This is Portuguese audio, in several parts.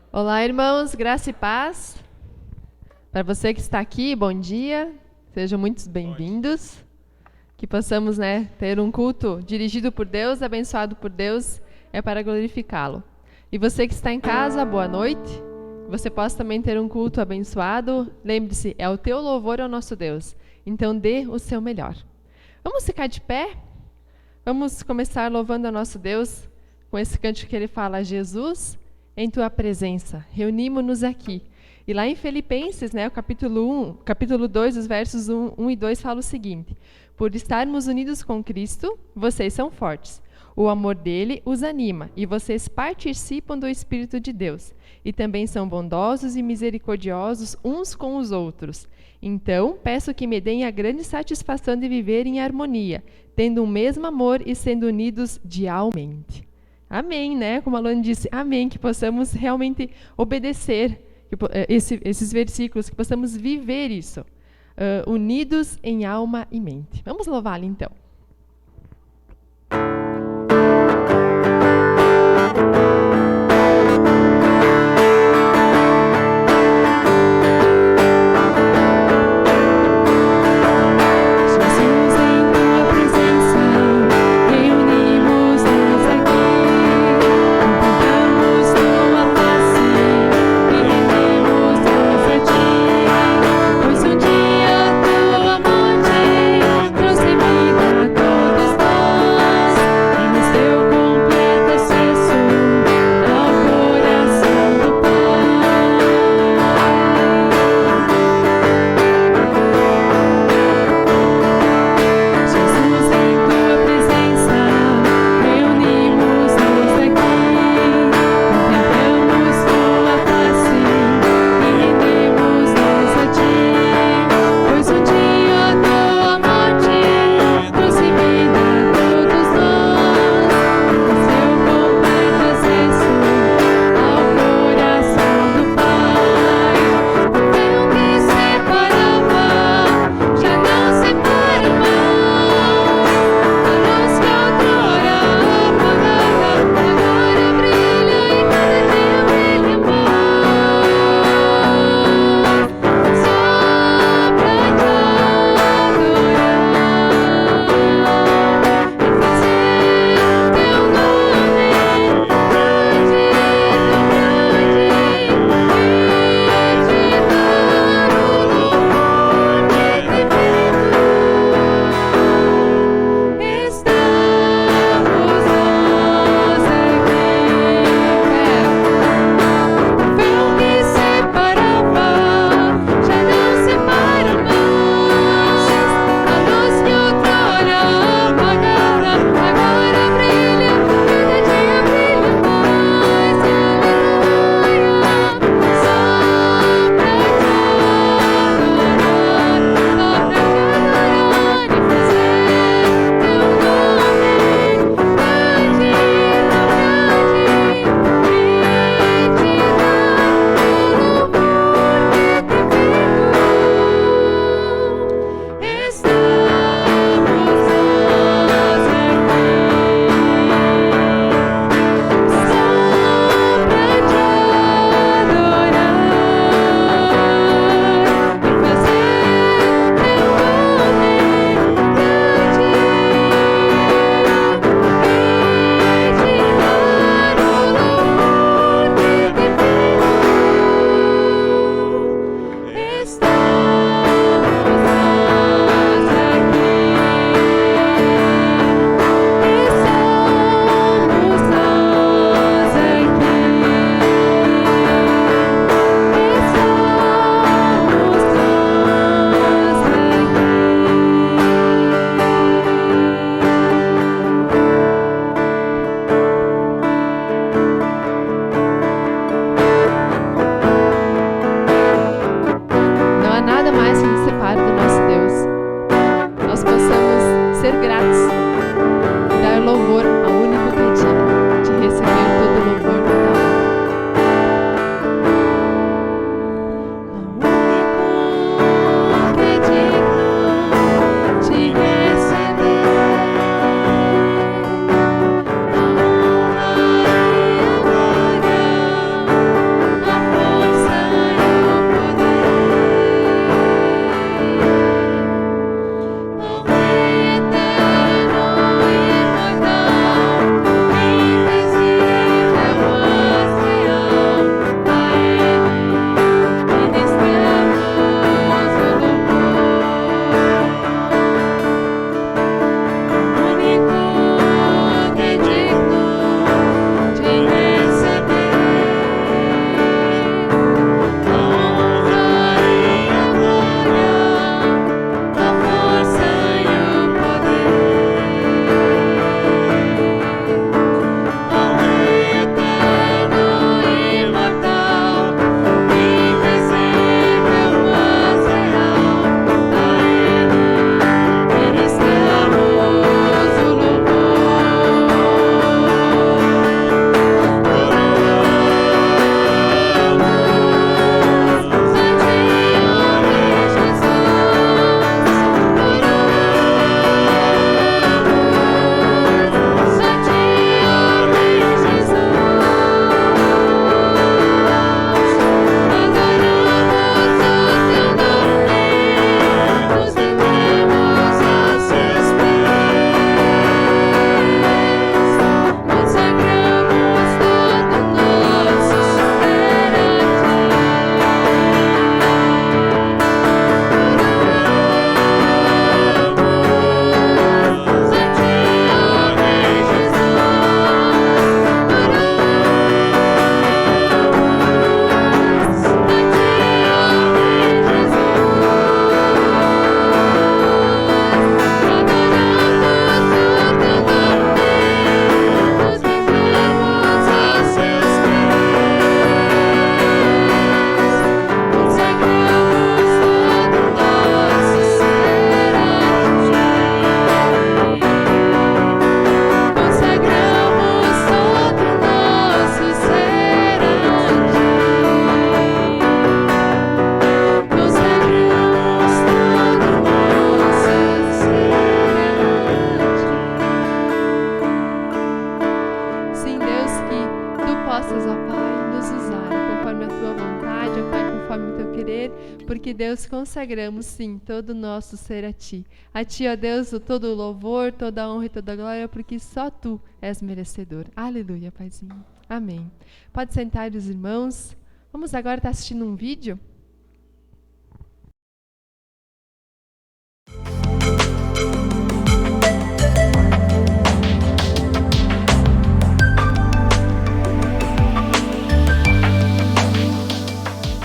Olá, irmãos, graça e paz. Para você que está aqui, bom dia. Sejam muito bem-vindos. Que possamos, ter um culto dirigido por Deus, abençoado por Deus, é para glorificá-lo. E você que está em casa, boa noite. Que você possa também ter um culto abençoado. Lembre-se, é o teu louvor ao nosso Deus. Então dê o seu melhor. Vamos ficar de pé? Vamos começar louvando ao nosso Deus com esse cântico que ele fala: Jesus, em tua presença, reunimos-nos aqui. E lá em Filipenses, o capítulo 2, os versos 1 e 2 fala o seguinte: por estarmos unidos com Cristo, vocês são fortes. O amor dele os anima e vocês participam do Espírito de Deus. E também são bondosos e misericordiosos uns com os outros. Então, peço que me deem a grande satisfação de viver em harmonia, tendo o mesmo amor e sendo unidos dialmente. Amém, Como a Luana disse, amém, que possamos realmente obedecer esses versículos, que possamos viver isso, unidos em alma e mente. Vamos louvá-lo então. Pois um dia tua morte trouxe vida. possas, ó Pai, nos usar conforme a tua vontade, ó Pai, conforme o teu querer, porque, Deus, consagramos, sim, todo o nosso ser a Ti. A Ti, ó Deus, todo o louvor, toda a honra e toda a glória, porque só Tu és merecedor. Aleluia, Paizinho. Amém. Pode sentar os irmãos. Vamos agora estar assistindo um vídeo.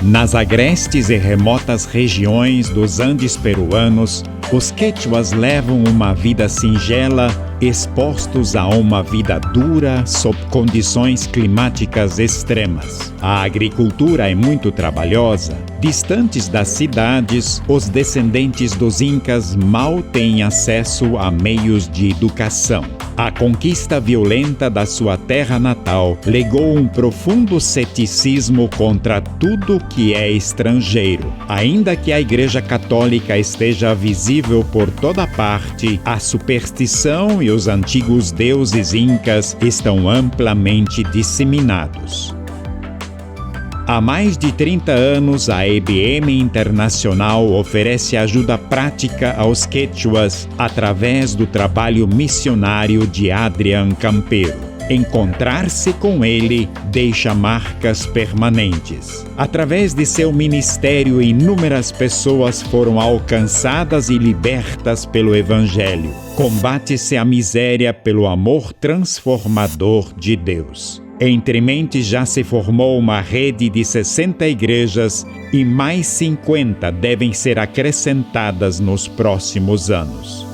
Nas agrestes e remotas regiões dos Andes peruanos, os quechuas levam uma vida singela, expostos a uma vida dura sob condições climáticas extremas. A agricultura é muito trabalhosa. Distantes das cidades, os descendentes dos incas mal têm acesso a meios de educação. A conquista violenta da sua terra natal legou um profundo ceticismo contra tudo que é estrangeiro. Ainda que a Igreja Católica esteja visível por toda parte, a superstição e os antigos deuses incas estão amplamente disseminados. Há mais de 30 anos, a EBM Internacional oferece ajuda prática aos quechuas através do trabalho missionário de Adrian Campero. Encontrar-se com ele deixa marcas permanentes. Através de seu ministério, inúmeras pessoas foram alcançadas e libertas pelo Evangelho. Combate-se a miséria pelo amor transformador de Deus. Entre mentes já se formou uma rede de 60 igrejas e mais 50 devem ser acrescentadas nos próximos anos.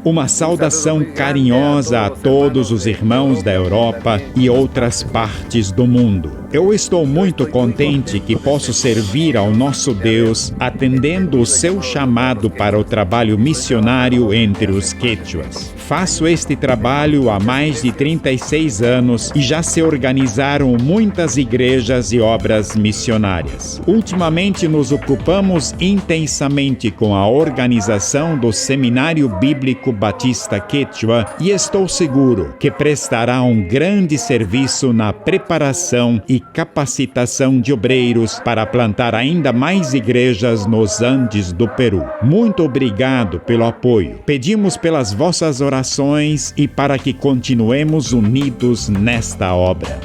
Uma saudação carinhosa a todos os irmãos da Europa e outras partes do mundo. Eu estou muito contente que posso servir ao nosso Deus atendendo o seu chamado para o trabalho missionário entre os quechuas. Faço este trabalho há mais de 36 anos e já se organizaram muitas igrejas e obras missionárias. Ultimamente nos ocupamos intensamente com a organização do Seminário Bíblico Batista Quechua e estou seguro que prestará um grande serviço na preparação e capacitação de obreiros para plantar ainda mais igrejas nos Andes do Peru. Muito obrigado pelo apoio. Pedimos pelas vossas orações e para que continuemos unidos nesta obra.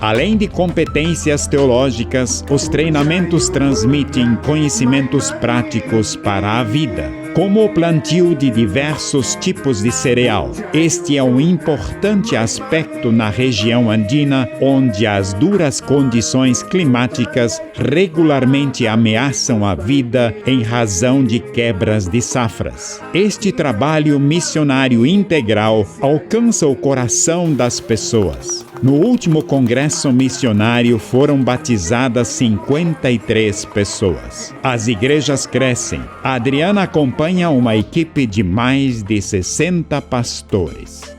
Além de competências teológicas, os treinamentos transmitem conhecimentos práticos para a vida, como o plantio de diversos tipos de cereal. Este é um importante aspecto na região andina, onde as duras condições climáticas regularmente ameaçam a vida em razão de quebras de safras. Este trabalho missionário integral alcança o coração das pessoas. No último congresso missionário foram batizadas 53 pessoas. As igrejas crescem. A Adriana acompanha uma equipe de mais de 60 pastores.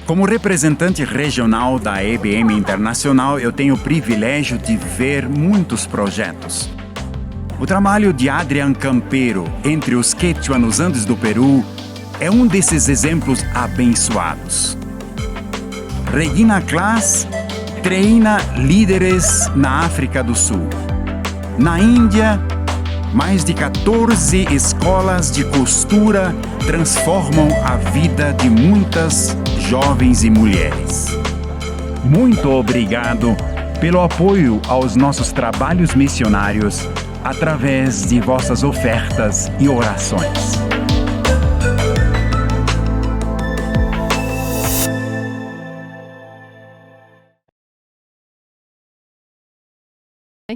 Como representante regional da EBM Internacional, eu tenho o privilégio de ver muitos projetos. O trabalho de Adrian Campero entre os quechua nos Andes do Peru é um desses exemplos abençoados. Regina Klaas treina líderes na África do Sul. Na Índia, mais de 14 escolas de costura transformam a vida de muitas jovens e mulheres. Muito obrigado pelo apoio aos nossos trabalhos missionários através de vossas ofertas e orações.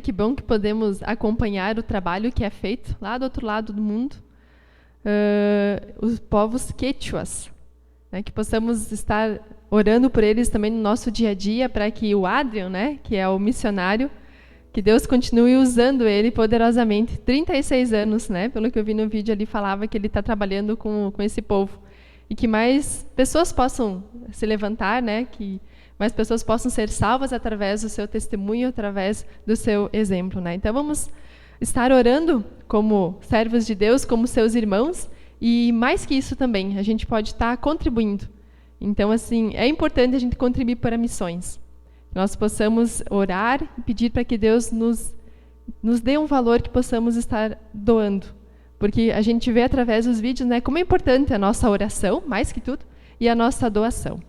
Que bom que podemos acompanhar o trabalho que é feito lá do outro lado do mundo, os povos quechuas, né, que possamos estar orando por eles também no nosso dia a dia, para que o Adrian, né, que é o missionário, que Deus continue usando ele poderosamente. 36 anos, né, pelo que eu vi no vídeo ali, falava que ele está trabalhando com esse povo. E que mais pessoas possam se levantar, né, que mais pessoas possam ser salvas através do seu testemunho, através do seu exemplo, né? Então vamos estar orando como servos de Deus, como seus irmãos, e mais que isso também, a gente pode estar contribuindo Então, assim, é importante a gente contribuir para missões. Nós possamos orar e pedir para que Deus nos dê um valor que possamos estar doando. Porque a gente vê através dos vídeos, né, como é importante a nossa oração, mais que tudo, e a nossa doação.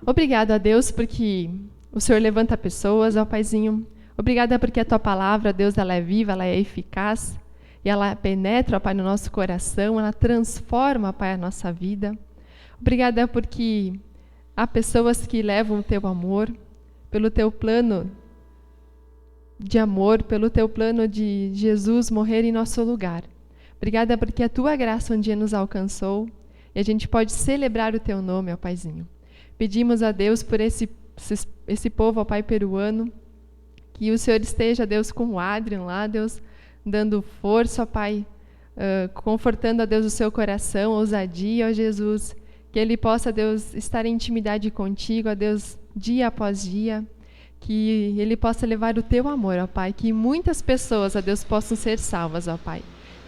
Obrigado a Deus porque o Senhor levanta pessoas, ó Paizinho. Obrigada porque a Tua palavra, Deus, ela é viva, ela é eficaz. E ela penetra, ó Pai, no nosso coração, ela transforma, ó Pai, a nossa vida. Obrigada porque há pessoas que levam o Teu amor, pelo Teu plano de amor, pelo Teu plano de Jesus morrer em nosso lugar. Obrigada porque a Tua graça um dia nos alcançou e a gente pode celebrar o Teu nome, ó Paizinho. Pedimos a Deus por esse povo, ó Pai, peruano, que o Senhor esteja, Deus, com o Adrian lá, Deus, dando força, ó Pai, confortando, ó Deus, o seu coração, ousadia, ó Jesus, que ele possa, Deus, estar em intimidade contigo, ó Deus, dia após dia, que ele possa levar o teu amor, ó Pai, que muitas pessoas, ó Deus, possam ser salvas, ó Pai.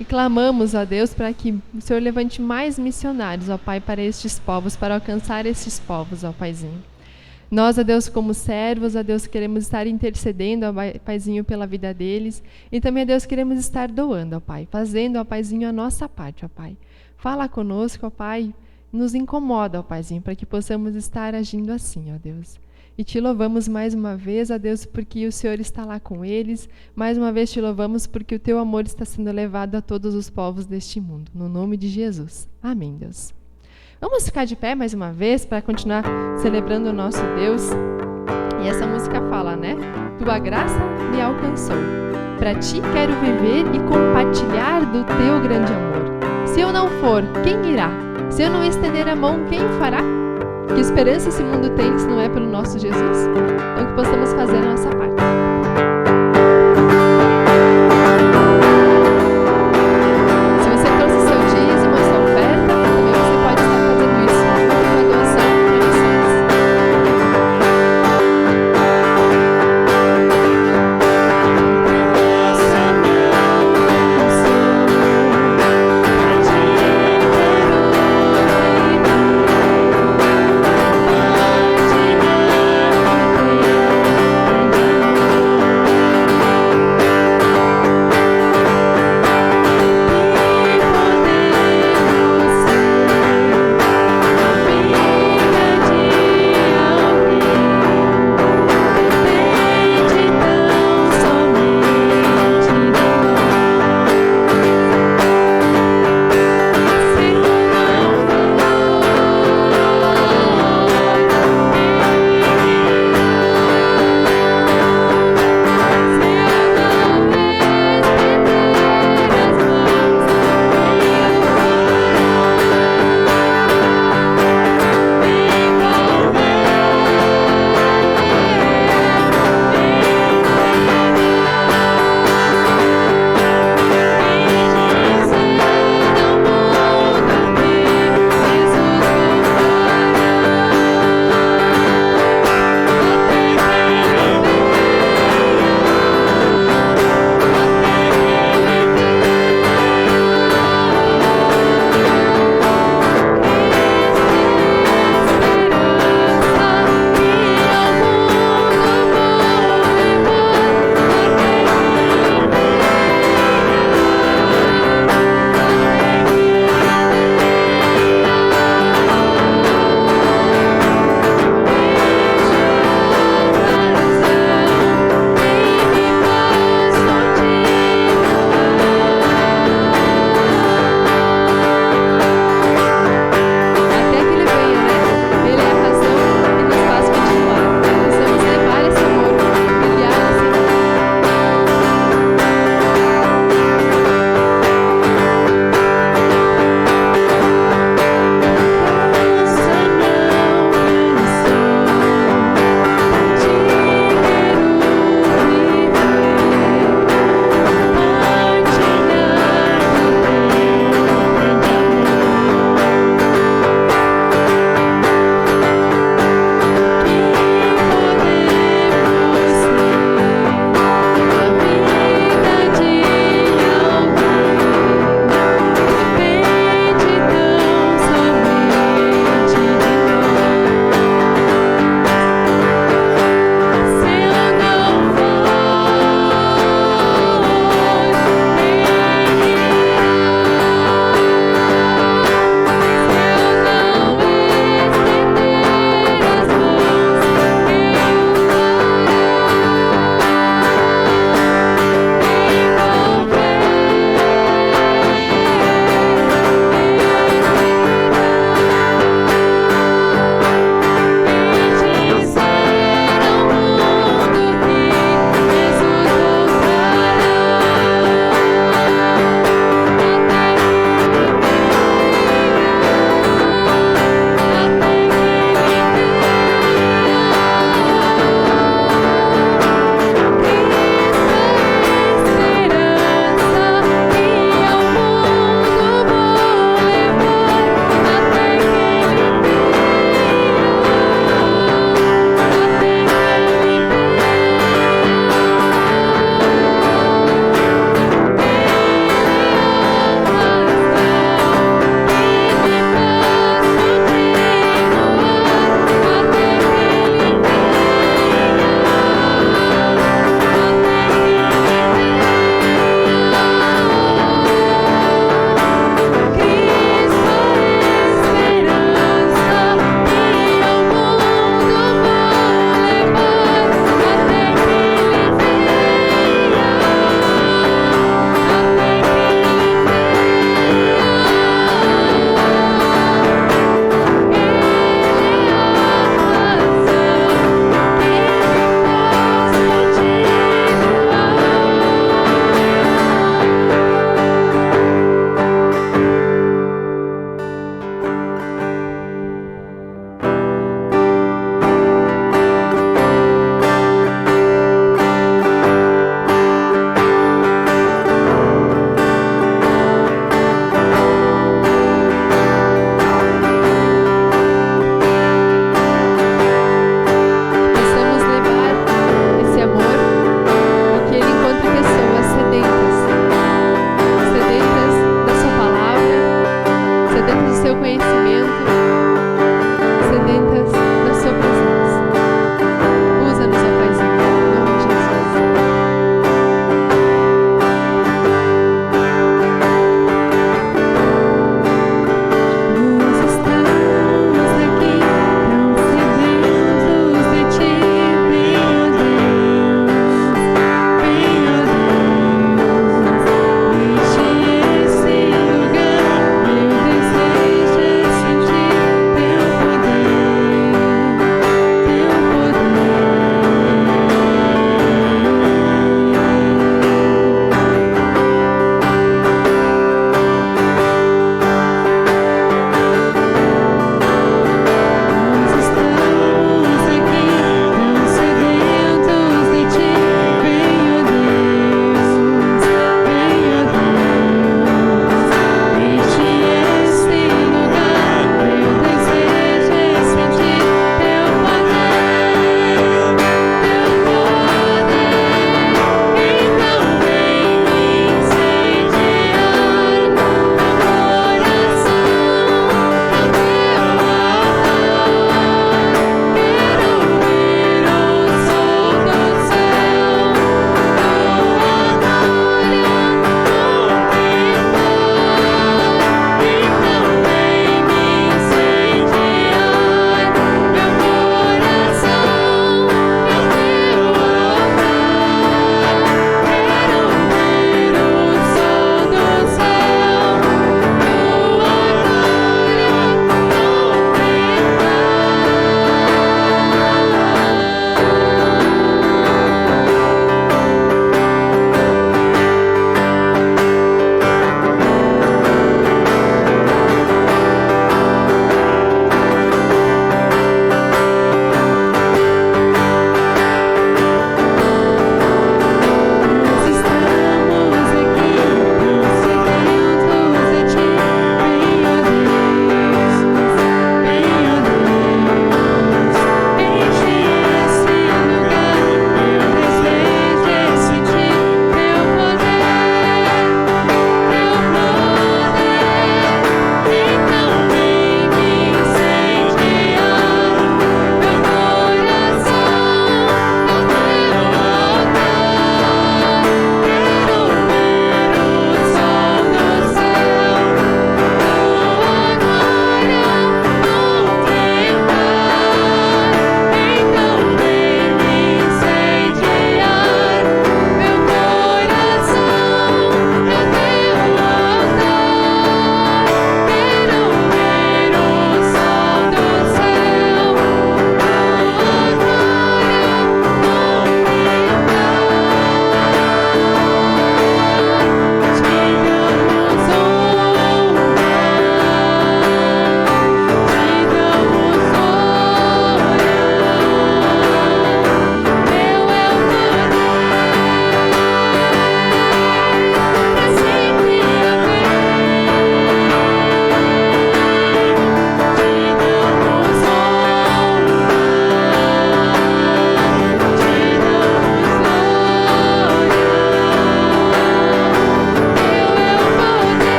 E clamamos, ó Deus, para que o Senhor levante mais missionários, ó Pai, para estes povos, para alcançar estes povos, ó Paizinho. Nós, ó Deus, como servos, ó Deus, queremos estar intercedendo, ó Paizinho, pela vida deles. E também, ó Deus, queremos estar doando, ó Pai, fazendo, ó Paizinho, a nossa parte, ó Pai. Fala conosco, ó Pai, nos incomoda, ó Paizinho, para que possamos estar agindo assim, ó Deus. E te louvamos mais uma vez, ó Deus, porque o Senhor está lá com eles. Mais uma vez te louvamos porque o teu amor está sendo levado a todos os povos deste mundo. No nome de Jesus. Amém, Deus. Vamos ficar de pé mais uma vez para continuar celebrando o nosso Deus. E essa música fala, né? Tua graça me alcançou. Para ti quero viver e compartilhar do teu grande amor. Se eu não for, quem irá? Se eu não estender a mão, quem o fará? Que esperança esse mundo tem se não é pelo nosso Jesus? Então que possamos fazer a nossa parte. Se você trouxe seu dízimo, a sua oferta, também você pode estar fazendo isso com a doação para missões.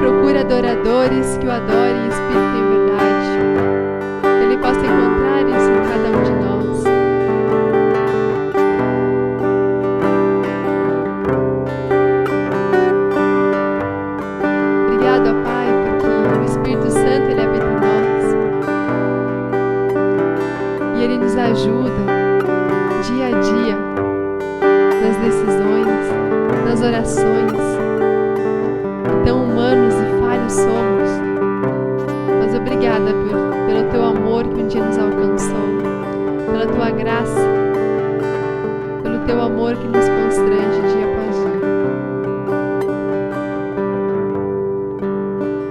procura adoradores que o adorem em espírito e em verdade. Que Ele possa encontrar isso em cada um de nós. Obrigado, ó Pai, porque o Espírito Santo, Ele habita em nós. E Ele nos ajuda dia a dia nas decisões, nas orações. Tão humanos e falhos somos, mas obrigada pelo Teu amor que um dia nos alcançou, pela Tua graça, pelo Teu amor que nos constrange dia após dia.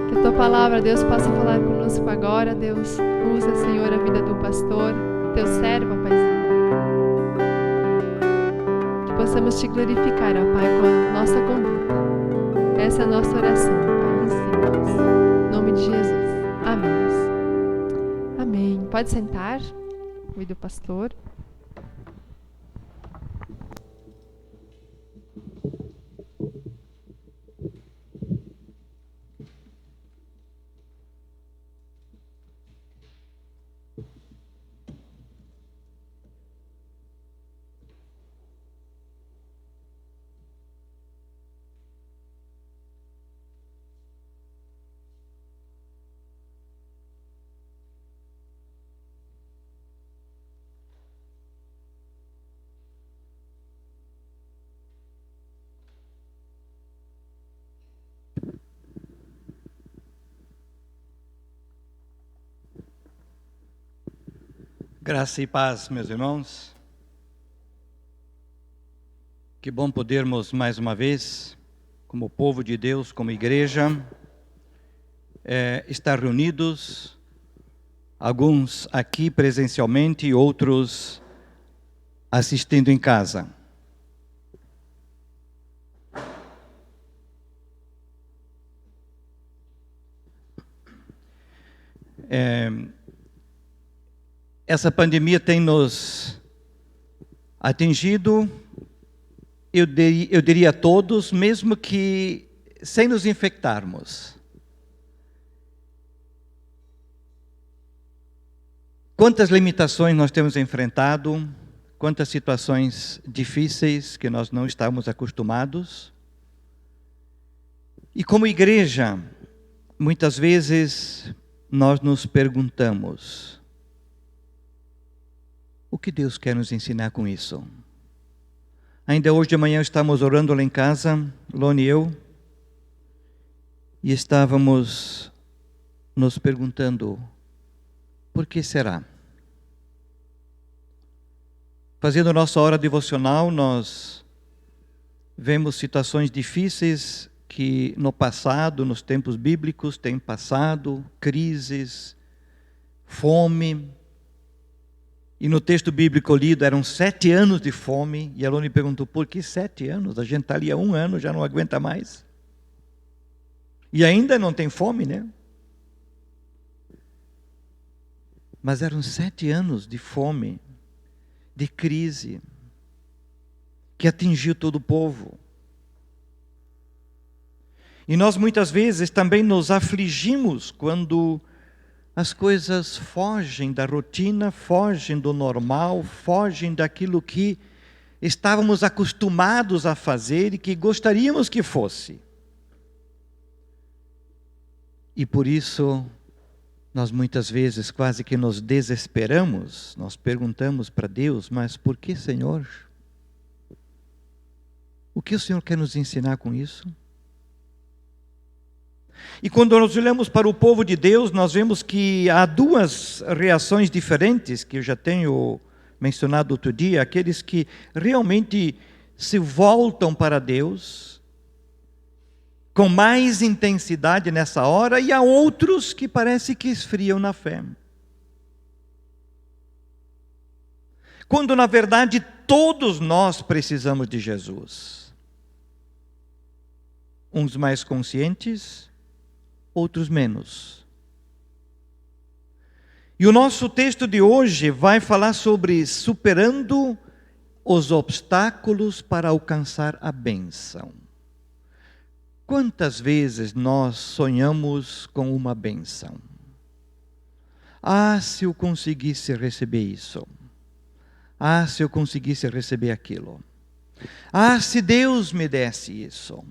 Que a Tua palavra, Deus, possa falar conosco agora, Deus. Usa, Senhor, a vida do pastor, Teu servo, Paizinho. Que possamos Te glorificar, ó Pai, com a nossa conduta. Essa é a nossa oração, Pai, ensina-nos. Em nome de Jesus. Amém. Amém. Pode sentar. Cuide do pastor. Graça e paz, meus irmãos. Que bom podermos mais uma vez, como povo de Deus, como igreja, estar reunidos, alguns aqui presencialmente e outros assistindo em casa. Essa pandemia tem nos atingido, eu diria a todos, mesmo que sem nos infectarmos. Quantas limitações nós temos enfrentado, quantas situações difíceis que nós não estávamos acostumados. E como igreja, muitas vezes nós nos perguntamos: o que Deus quer nos ensinar com isso? Ainda hoje de manhã estávamos orando lá em casa, Lone e eu, e estávamos nos perguntando: por que será? Fazendo nossa hora devocional, nós vemos situações difíceis que no passado, nos tempos bíblicos, têm passado, crises, fome. E no texto bíblico lido eram 7 anos de fome, e a Lone perguntou: por que 7 anos? A gente está ali há 1 ano, já não aguenta mais. E ainda não tem fome, né? Mas eram 7 anos de fome, de crise, que atingiu todo o povo. E nós muitas vezes também nos afligimos quando as coisas fogem da rotina, fogem do normal, fogem daquilo que estávamos acostumados a fazer e que gostaríamos que fosse. E por isso, nós muitas vezes quase que nos desesperamos, nós perguntamos para Deus: mas por que, Senhor? O que o Senhor quer nos ensinar com isso? E quando nós olhamos para o povo de Deus, nós vemos que há 2 reações diferentes, que eu já tenho mencionado outro dia: aqueles que realmente se voltam para Deus com mais intensidade nessa hora, e há outros que parece que esfriam na fé. Quando na verdade todos nós precisamos de Jesus. Uns mais conscientes, outros menos. E o nosso texto de hoje vai falar sobre superando os obstáculos para alcançar a bênção. Quantas vezes nós sonhamos com uma bênção? Ah, se eu conseguisse receber isso. Ah, se eu conseguisse receber aquilo. Ah, se Deus me desse isso.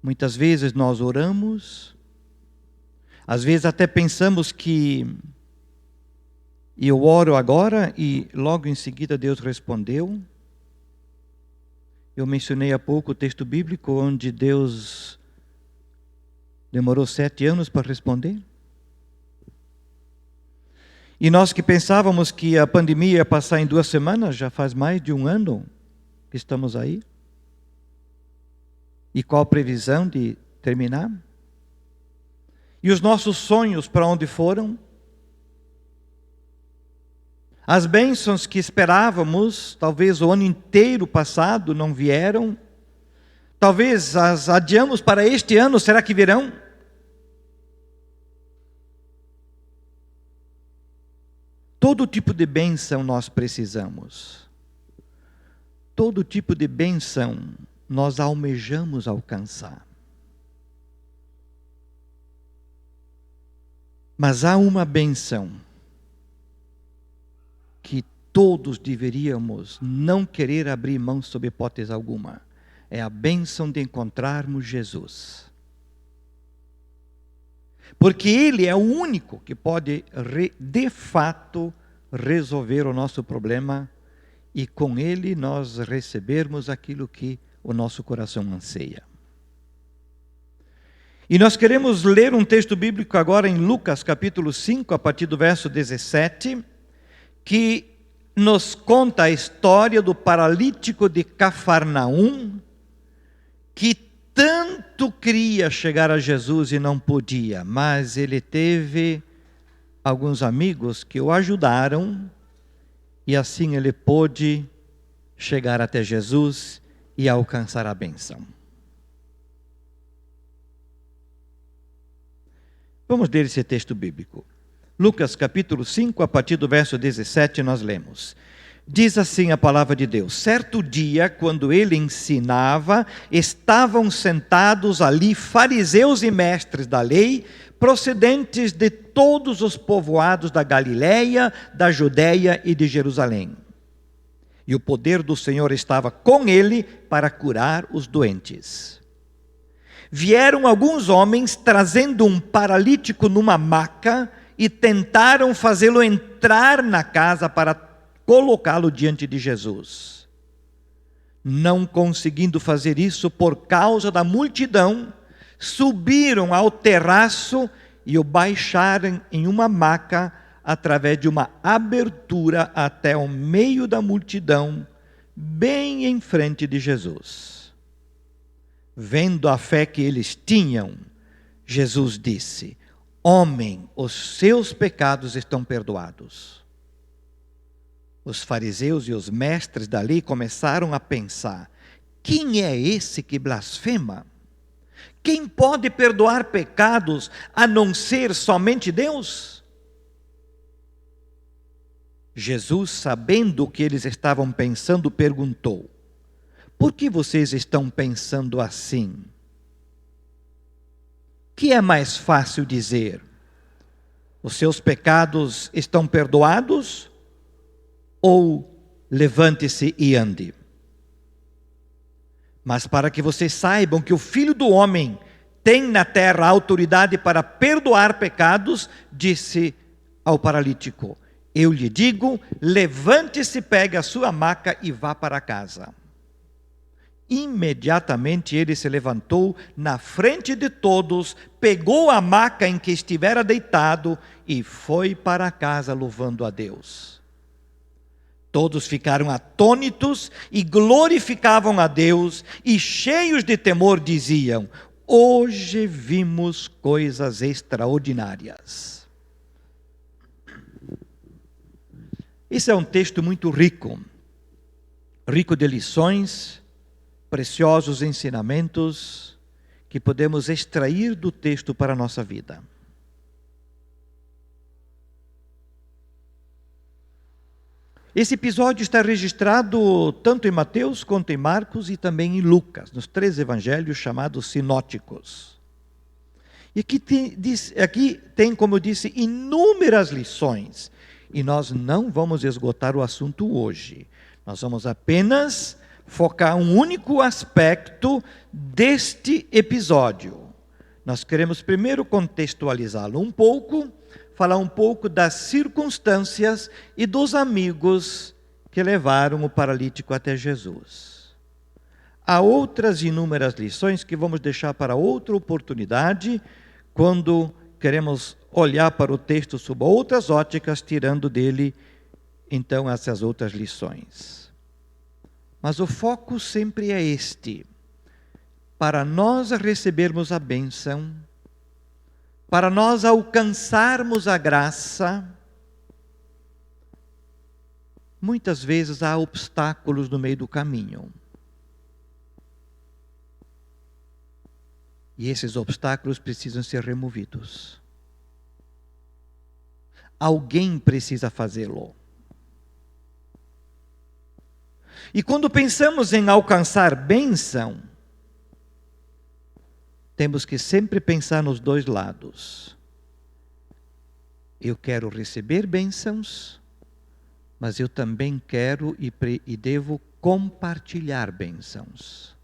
Muitas vezes nós oramos, às vezes até pensamos que eu oro agora e logo em seguida Deus respondeu. Eu mencionei há pouco o texto bíblico onde Deus demorou 7 anos para responder. E nós que pensávamos que a pandemia ia passar em 2 semanas, já faz mais de 1 ano que estamos aí. E qual a previsão de terminar? E os nossos sonhos para onde foram? As bênçãos que esperávamos, talvez o ano inteiro passado, não vieram. Talvez as adiamos para este ano, será que virão? Todo tipo de bênção nós precisamos. Todo tipo de bênção nós almejamos alcançar. Mas há uma bênção que todos deveríamos não querer abrir mão sob hipótese alguma. É a bênção de encontrarmos Jesus. Porque Ele é o único que pode, de fato, resolver o nosso problema e com Ele nós recebermos aquilo que o nosso coração anseia. E nós queremos ler um texto bíblico agora em Lucas capítulo 5, a partir do verso 17, que nos conta a história do paralítico de Cafarnaum, que tanto queria chegar a Jesus e não podia, mas ele teve alguns amigos que o ajudaram e assim ele pôde chegar até Jesus e alcançar a bênção. Vamos ler esse texto bíblico. Lucas capítulo 5, a partir do verso 17, nós lemos. Diz assim a palavra de Deus: certo dia, quando ele ensinava, estavam sentados ali fariseus e mestres da lei, procedentes de todos os povoados da Galileia, da Judeia e de Jerusalém. E o poder do Senhor estava com ele para curar os doentes. Vieram alguns homens trazendo um paralítico numa maca e tentaram fazê-lo entrar na casa para colocá-lo diante de Jesus. Não conseguindo fazer isso por causa da multidão, subiram ao terraço e o baixaram em uma maca através de uma abertura até o meio da multidão, bem em frente de Jesus. Vendo a fé que eles tinham, Jesus disse: homem, os seus pecados estão perdoados. Os fariseus e os mestres da lei começaram a pensar: quem é esse que blasfema? Quem pode perdoar pecados a não ser somente Deus? Jesus, sabendo o que eles estavam pensando, perguntou: por que vocês estão pensando assim? Que é mais fácil dizer: os seus pecados estão perdoados? Ou levante-se e ande? Mas para que vocês saibam que o Filho do Homem tem na terra autoridade para perdoar pecados, disse ao paralítico: eu lhe digo, levante-se, pegue a sua maca e vá para casa. Imediatamente ele se levantou na frente de todos, pegou a maca em que estivera deitado e foi para casa louvando a Deus. Todos ficaram atônitos e glorificavam a Deus e cheios de temor diziam: hoje vimos coisas extraordinárias. Esse é um texto muito rico, rico de lições, preciosos ensinamentos que podemos extrair do texto para a nossa vida. Esse episódio está registrado tanto em Mateus quanto em Marcos e também em Lucas, nos 3 evangelhos chamados sinóticos. E aqui tem, como eu disse, inúmeras lições. E nós não vamos esgotar o assunto hoje. Nós vamos apenas focar um único aspecto deste episódio. Nós queremos primeiro contextualizá-lo um pouco, falar um pouco das circunstâncias e dos amigos que levaram o paralítico até Jesus. Há outras inúmeras lições que vamos deixar para outra oportunidade, quando queremos olhar para o texto sob outras óticas, tirando dele, então, essas outras lições. Mas o foco sempre é este: para nós recebermos a bênção, para nós alcançarmos a graça, muitas vezes há obstáculos no meio do caminho. E esses obstáculos precisam ser removidos. Alguém precisa fazê-lo. E quando pensamos em alcançar bênção, temos que sempre pensar nos dois lados. Eu quero receber bênçãos, mas eu também quero e devo compartilhar bênçãos.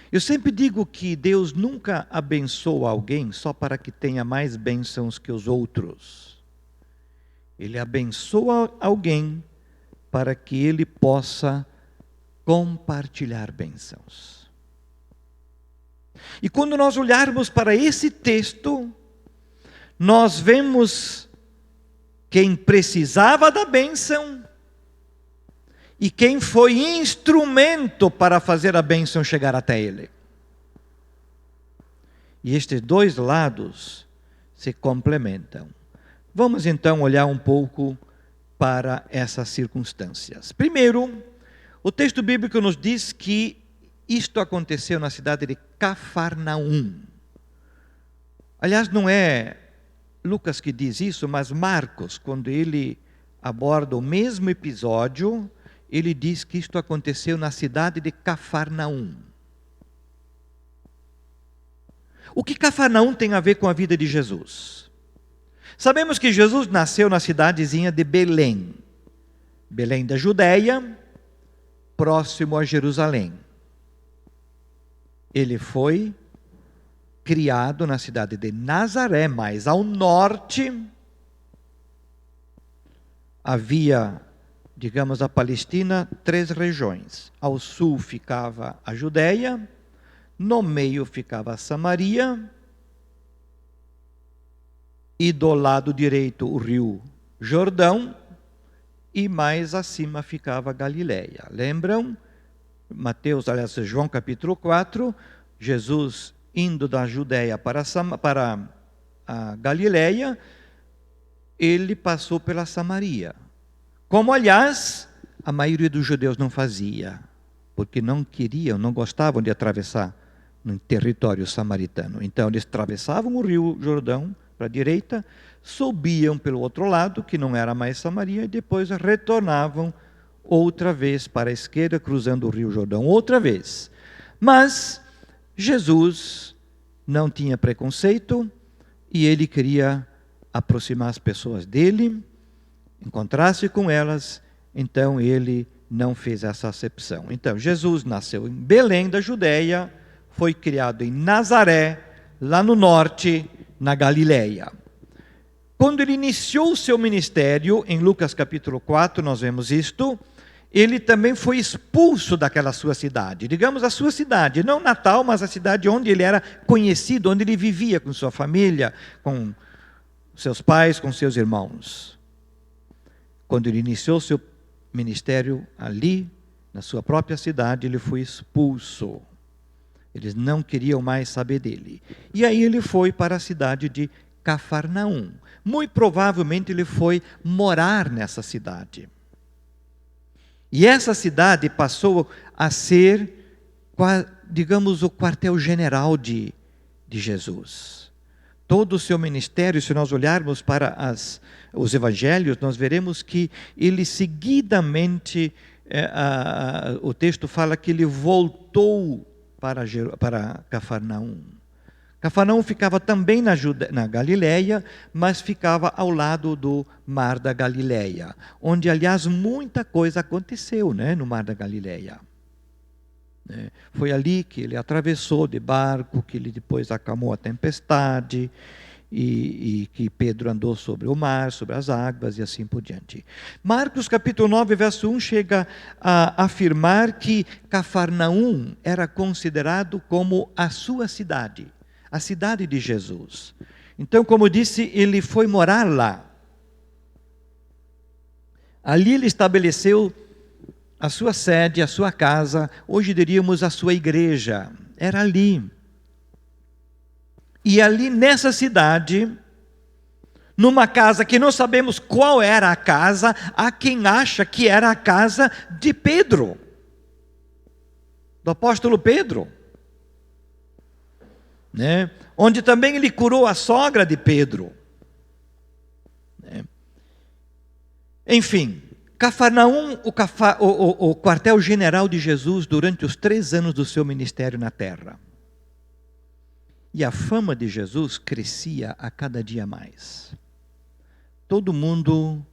Eu sempre digo que Deus nunca abençoa alguém só para que tenha mais bênçãos que os outros. Ele abençoa alguém para que ele possa compartilhar bênçãos. E quando nós olharmos para esse texto, nós vemos quem precisava da bênção e quem foi instrumento para fazer a bênção chegar até ele. E estes dois lados se complementam. Vamos então olhar um pouco para essas circunstâncias. Primeiro, o texto bíblico nos diz que isto aconteceu na cidade de Cafarnaum. Aliás, não é Lucas que diz isso, mas Marcos, quando ele aborda o mesmo episódio, ele diz que isto aconteceu na cidade de Cafarnaum. O que Cafarnaum tem a ver com a vida de Jesus? Sabemos que Jesus nasceu na cidadezinha de Belém. Belém da Judéia, próximo a Jerusalém. Ele foi criado na cidade de Nazaré, mais ao norte. Havia, digamos, a Palestina, 3 regiões. Ao sul ficava a Judéia, no meio ficava a Samaria, e do lado direito o rio Jordão, e mais acima ficava a Galileia. Lembram? Mateus, aliás, João capítulo 4, Jesus indo da Judéia para a Galileia, ele passou pela Samaria. Como, aliás, a maioria dos judeus não fazia, porque não queriam, não gostavam de atravessar no território samaritano. Então, eles atravessavam o rio Jordão para a direita, subiam pelo outro lado, que não era mais Samaria, e depois retornavam outra vez para a esquerda, cruzando o rio Jordão outra vez. Mas Jesus não tinha preconceito e ele queria aproximar as pessoas dele, encontrar-se com elas, então ele não fez essa acepção. Então, Jesus nasceu em Belém da Judéia, foi criado em Nazaré, lá no norte, na Galileia. Quando ele iniciou o seu ministério, em Lucas capítulo 4, nós vemos isto, ele também foi expulso daquela sua cidade, digamos a sua cidade, não Natal, mas a cidade onde ele era conhecido, onde ele vivia com sua família, com seus pais, com seus irmãos. Quando ele iniciou seu ministério ali, na sua própria cidade, ele foi expulso. Eles não queriam mais saber dele. E aí ele foi para a cidade de Cafarnaum. Muito provavelmente ele foi morar nessa cidade. E essa cidade passou a ser, digamos, o quartel-general de Jesus. todo o seu ministério, se nós olharmos para os evangelhos, nós veremos que ele seguidamente, o texto fala que ele voltou para Cafarnaum. Cafarnaum ficava também na Galileia, mas ficava ao lado do Mar da Galileia, onde, aliás, muita coisa aconteceu, né, no Mar da Galileia. Foi ali que ele atravessou de barco, que ele depois acalmou a tempestade, e que Pedro andou sobre o mar, sobre as águas e assim por diante. Marcos capítulo 9, verso 1 chega a afirmar que Cafarnaum era considerado como a sua cidade, a cidade de Jesus. Então, como disse, ele foi morar lá. Ali ele estabeleceu a sua sede, a sua casa, hoje diríamos a sua igreja, era ali. E ali nessa cidade, numa casa que não sabemos qual era a casa, há quem acha que era a casa de Pedro, do apóstolo Pedro, né? Onde também ele curou a sogra de Pedro, né? Enfim, Cafarnaum, o quartel-general de Jesus durante os 3 anos do seu ministério na terra. E a fama de Jesus crescia a cada dia mais. Todo mundo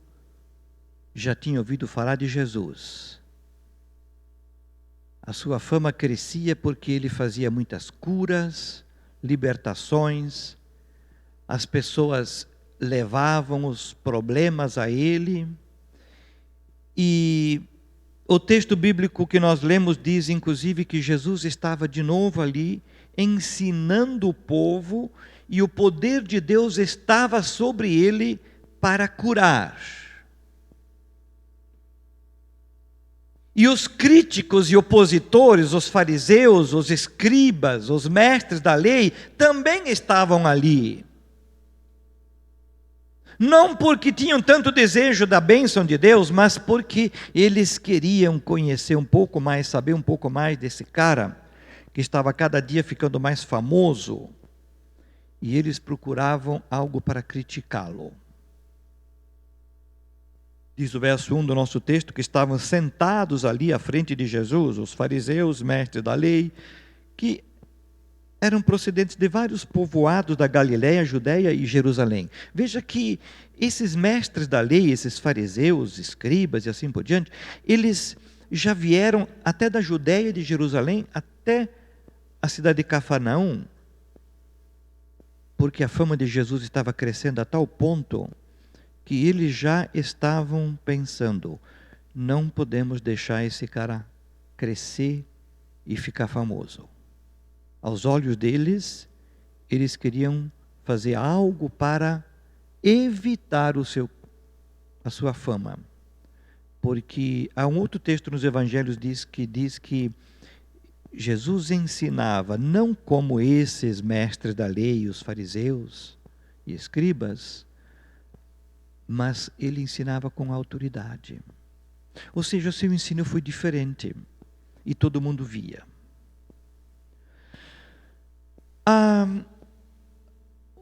já tinha ouvido falar de Jesus. A sua fama crescia porque ele fazia muitas curas, libertações, as pessoas levavam os problemas a ele. E o texto bíblico que nós lemos diz, inclusive, que Jesus estava de novo ali, ensinando o povo, e o poder de Deus estava sobre ele para curar. E os críticos e opositores, os fariseus, os escribas, os mestres da lei, também estavam ali. Não porque tinham tanto desejo da bênção de Deus, mas porque eles queriam conhecer um pouco mais, saber um pouco mais desse cara que estava cada dia ficando mais famoso, e eles procuravam algo para criticá-lo. Diz o verso 1 do nosso texto que estavam sentados ali à frente de Jesus, os fariseus, mestres da lei, que eram procedentes de vários povoados da Galiléia, Judéia e Jerusalém. Veja que esses mestres da lei, esses fariseus, escribas e assim por diante, eles já vieram até da Judéia e de Jerusalém, até a cidade de Cafarnaum, porque a fama de Jesus estava crescendo a tal ponto que eles já estavam pensando, não podemos deixar esse cara crescer e ficar famoso. Aos olhos deles, eles queriam fazer algo para evitar a sua fama. Porque há um outro texto nos evangelhos que diz que Jesus ensinava, não como esses mestres da lei, os fariseus e escribas, mas ele ensinava com autoridade. Ou seja, o seu ensino foi diferente e todo mundo via.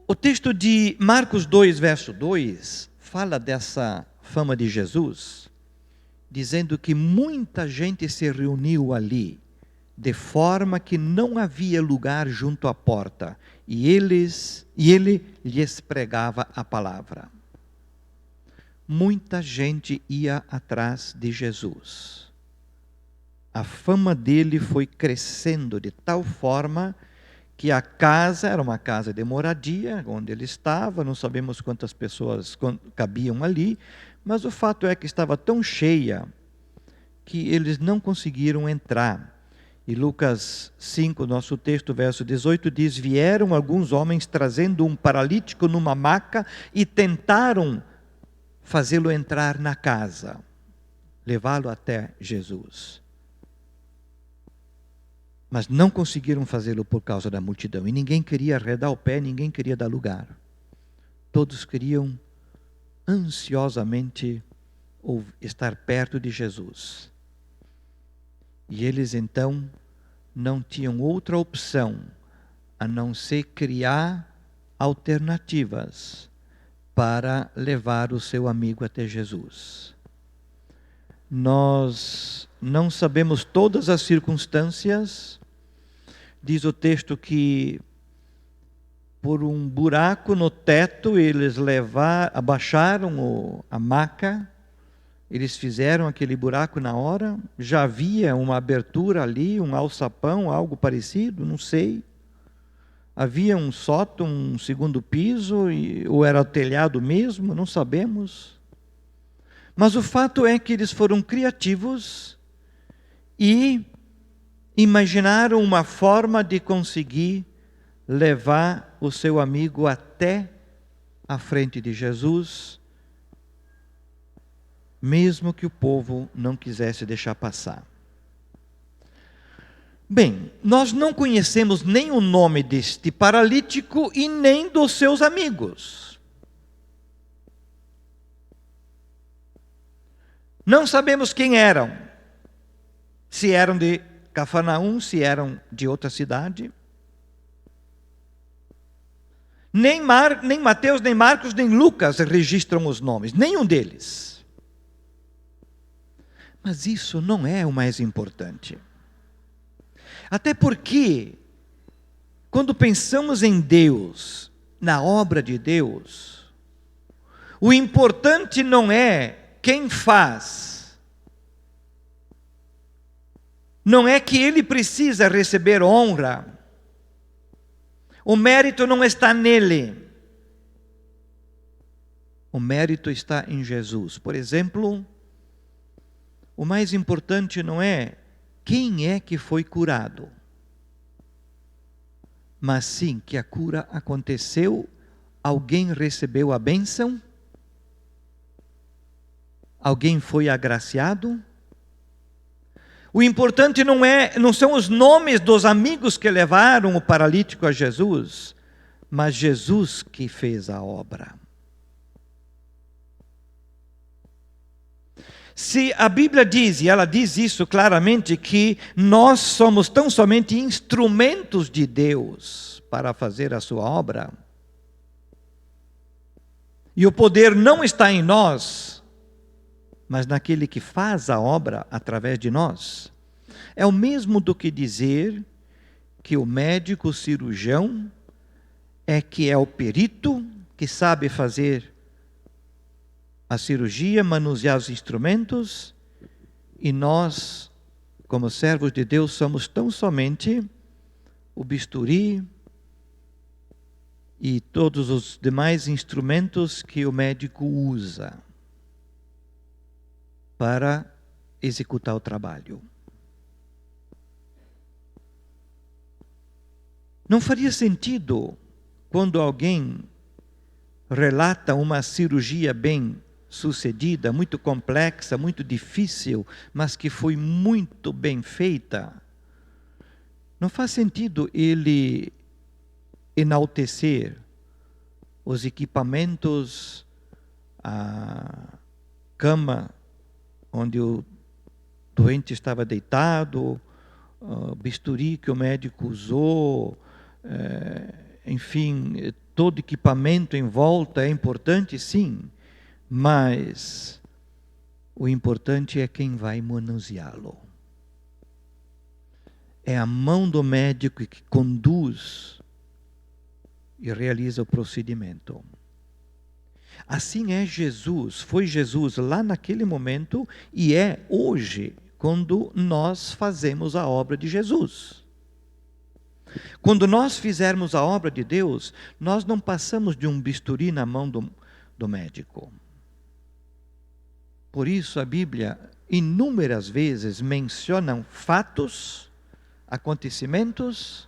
O texto de Marcos 2, verso 2, fala dessa fama de Jesus, dizendo que muita gente se reuniu ali, de forma que não havia lugar junto à porta, e ele lhes pregava a palavra. Muita gente ia atrás de Jesus. A fama dele foi crescendo de tal forma que a casa era uma casa de moradia, onde ele estava, não sabemos quantas pessoas cabiam ali, mas o fato é que estava tão cheia que eles não conseguiram entrar. E Lucas 5, nosso texto, verso 18, diz: vieram alguns homens trazendo um paralítico numa maca e tentaram fazê-lo entrar na casa, levá-lo até Jesus. Mas não conseguiram fazê-lo por causa da multidão. E ninguém queria arredar o pé, ninguém queria dar lugar. Todos queriam ansiosamente estar perto de Jesus. E eles então não tinham outra opção a não ser criar alternativas para levar o seu amigo até Jesus. Nós não sabemos todas as circunstâncias. Diz o texto que por um buraco no teto eles abaixaram a maca, eles fizeram aquele buraco na hora, já havia uma abertura ali, um alçapão, algo parecido, não sei. Havia um sótão, um segundo piso, ou era o telhado mesmo, não sabemos. Mas o fato é que eles foram criativos e imaginaram uma forma de conseguir levar o seu amigo até a frente de Jesus, mesmo que o povo não quisesse deixar passar. Bem, nós não conhecemos nem o nome deste paralítico e nem dos seus amigos. Não sabemos quem eram. Se eram de Cafarnaum, se eram de outra cidade. Nem Mateus, nem Marcos, nem Lucas registram os nomes, nenhum deles. Mas isso não é o mais importante. Até porque, quando pensamos em Deus, na obra de Deus, o importante não é quem faz. Não é que ele precisa receber honra. O mérito não está nele. O mérito está em Jesus. Por exemplo, o mais importante não é quem é que foi curado, mas sim que a cura aconteceu, alguém recebeu a bênção, alguém foi agraciado. O importante não são os nomes dos amigos que levaram o paralítico a Jesus, mas Jesus que fez a obra. Se a Bíblia diz, e ela diz isso claramente, que nós somos tão somente instrumentos de Deus para fazer a sua obra, e o poder não está em nós, mas naquele que faz a obra através de nós, é o mesmo do que dizer que o médico, o cirurgião, que é o perito que sabe fazer a cirurgia, manusear os instrumentos, e nós, como servos de Deus, somos tão somente o bisturi e todos os demais instrumentos que o médico usa para executar o trabalho. Não faria sentido quando alguém relata uma cirurgia bem sucedida, muito complexa, muito difícil, mas que foi muito bem feita. Não faz sentido ele enaltecer os equipamentos, a cama onde o doente estava deitado, o bisturi que o médico usou, enfim, todo equipamento em volta é importante, sim, mas o importante é quem vai manuseá-lo. É a mão do médico que conduz e realiza o procedimento. Assim é Jesus, foi Jesus lá naquele momento e é hoje quando nós fazemos a obra de Jesus. Quando nós fizermos a obra de Deus, nós não passamos de um bisturi na mão do médico. Por isso a Bíblia inúmeras vezes menciona fatos, acontecimentos,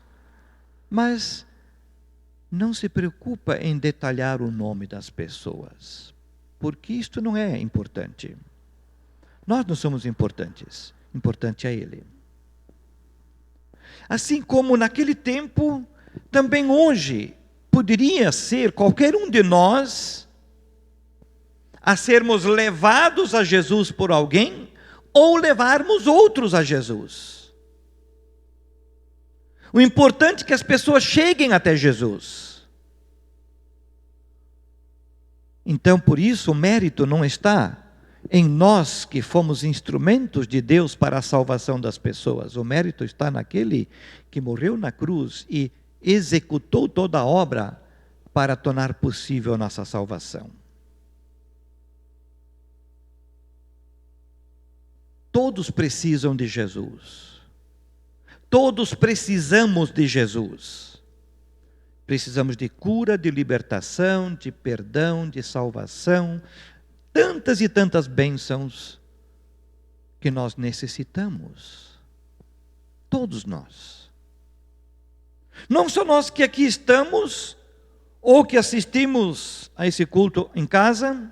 mas não se preocupa em detalhar o nome das pessoas, porque isto não é importante. Nós não somos importantes, importante é Ele. Assim como naquele tempo, também hoje, poderia ser qualquer um de nós a sermos levados a Jesus por alguém, ou levarmos outros a Jesus. O importante é que as pessoas cheguem até Jesus. Então, por isso, o mérito não está em nós que fomos instrumentos de Deus para a salvação das pessoas. O mérito está naquele que morreu na cruz e executou toda a obra para tornar possível a nossa salvação. Todos precisam de Jesus. Todos precisamos de Jesus. Precisamos de cura, de libertação, de perdão, de salvação, tantas e tantas bênçãos que nós necessitamos. Todos nós. Não só nós que aqui estamos, ou que assistimos a esse culto em casa,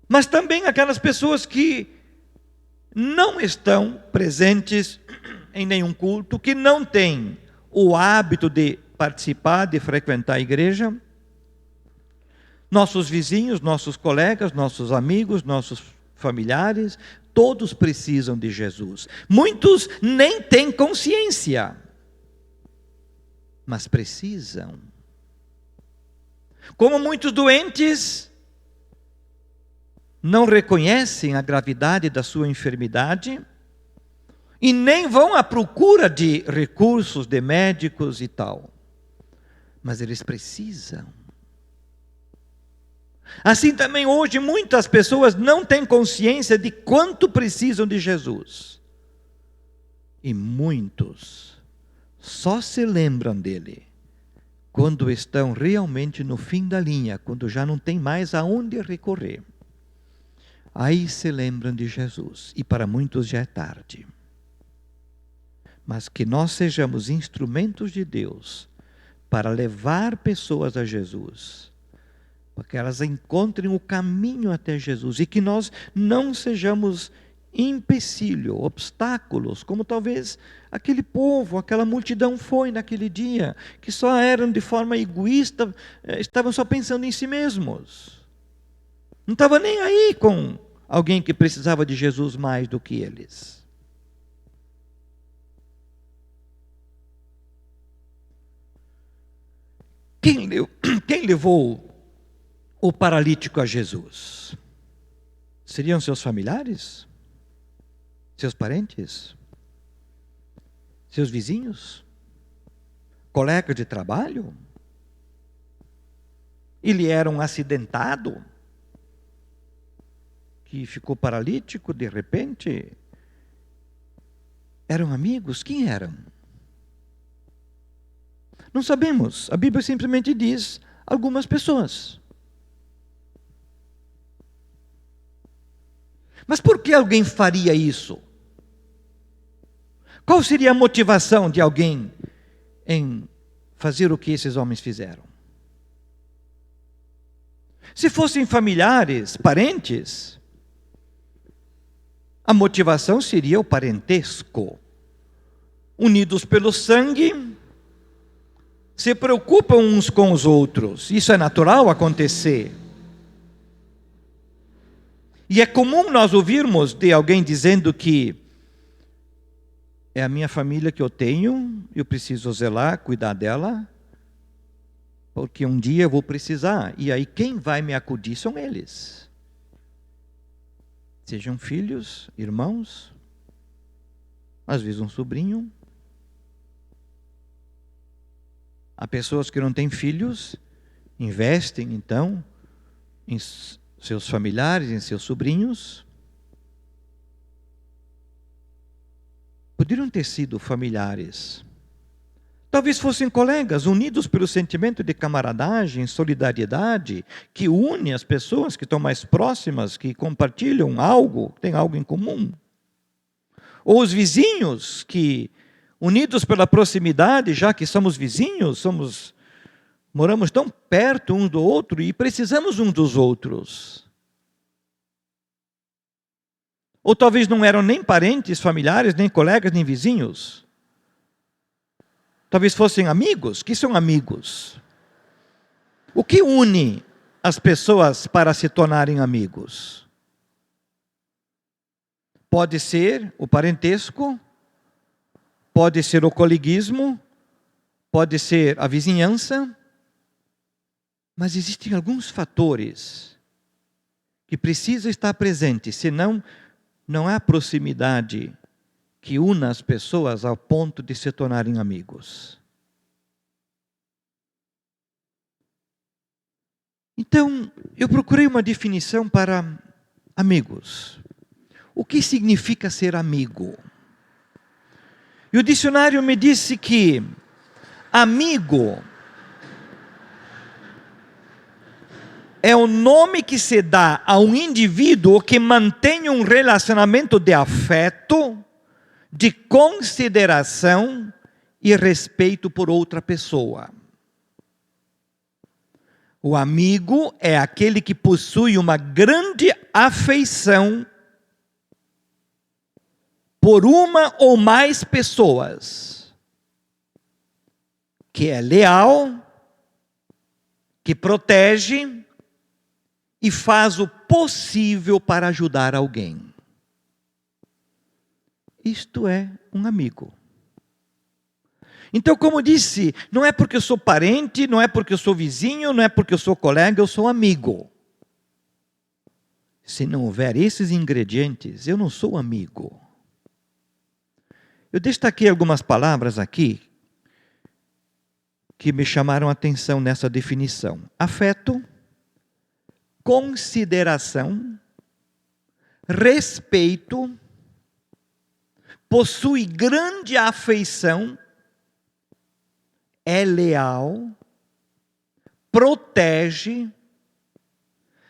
mas também aquelas pessoas que não estão presentes em nenhum culto, que não têm o hábito de participar, de frequentar a igreja. Nossos vizinhos, nossos colegas, nossos amigos, nossos familiares, todos precisam de Jesus. Muitos nem têm consciência, mas precisam. Como muitos doentes não reconhecem a gravidade da sua enfermidade e nem vão à procura de recursos, de médicos e tal. Mas eles precisam. Assim também hoje muitas pessoas não têm consciência de quanto precisam de Jesus. E muitos só se lembram dele quando estão realmente no fim da linha, quando já não tem mais aonde recorrer. Aí se lembram de Jesus, e para muitos já é tarde. Mas que nós sejamos instrumentos de Deus para levar pessoas a Jesus, para que elas encontrem o caminho até Jesus, e que nós não sejamos empecilho, obstáculos, como talvez aquele povo, aquela multidão foi naquele dia, que só eram de forma egoísta, estavam só pensando em si mesmos. Não estava nem aí com alguém que precisava de Jesus mais do que eles. Quem levou o paralítico a Jesus? Seriam seus familiares? Seus parentes? Seus vizinhos? Colegas de trabalho? Ele era um acidentado que ficou paralítico de repente? Eram amigos? Quem eram? Não sabemos. A Bíblia simplesmente diz algumas pessoas. Mas por que alguém faria isso? Qual seria a motivação de alguém em fazer o que esses homens fizeram? Se fossem familiares, parentes, a motivação seria o parentesco. Unidos pelo sangue, se preocupam uns com os outros. Isso é natural acontecer. E é comum nós ouvirmos de alguém dizendo que é a minha família que eu tenho, eu preciso zelar, cuidar dela, porque um dia eu vou precisar. E aí quem vai me acudir são eles. Sejam filhos, irmãos, às vezes um sobrinho. Há pessoas que não têm filhos, investem então em seus familiares, em seus sobrinhos. Poderiam ter sido familiares. Talvez fossem colegas, unidos pelo sentimento de camaradagem, solidariedade, que une as pessoas que estão mais próximas, que compartilham algo, têm algo em comum. Ou os vizinhos, que unidos pela proximidade, já que somos vizinhos, moramos tão perto um do outro e precisamos uns dos outros. Ou talvez não eram nem parentes, familiares, nem colegas, nem vizinhos. Talvez fossem amigos. O que são amigos? O que une as pessoas para se tornarem amigos? Pode ser o parentesco, pode ser o coleguismo, pode ser a vizinhança. Mas existem alguns fatores que precisam estar presentes, senão não há proximidade que una as pessoas ao ponto de se tornarem amigos. Então, eu procurei uma definição para amigos. O que significa ser amigo? E o dicionário me disse que amigo é o nome que se dá a um indivíduo que mantém um relacionamento de afeto, de consideração e respeito por outra pessoa. O amigo é aquele que possui uma grande afeição por uma ou mais pessoas, que é leal, que protege e faz o possível para ajudar alguém. Isto é um amigo. Então, como disse, não é porque eu sou parente, não é porque eu sou vizinho, não é porque eu sou colega, eu sou amigo. Se não houver esses ingredientes, eu não sou amigo. Eu destaquei algumas palavras aqui que me chamaram a atenção nessa definição. Afeto, consideração, respeito, possui grande afeição, é leal, protege,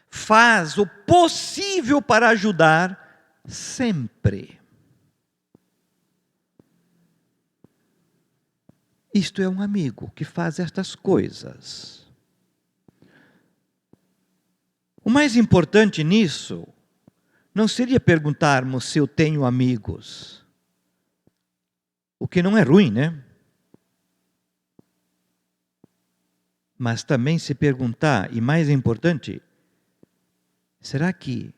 faz o possível para ajudar sempre. Isto é um amigo que faz estas coisas. O mais importante nisso não seria perguntarmos se eu tenho amigos. O que não é ruim, né? Mas também se perguntar, e mais importante, será que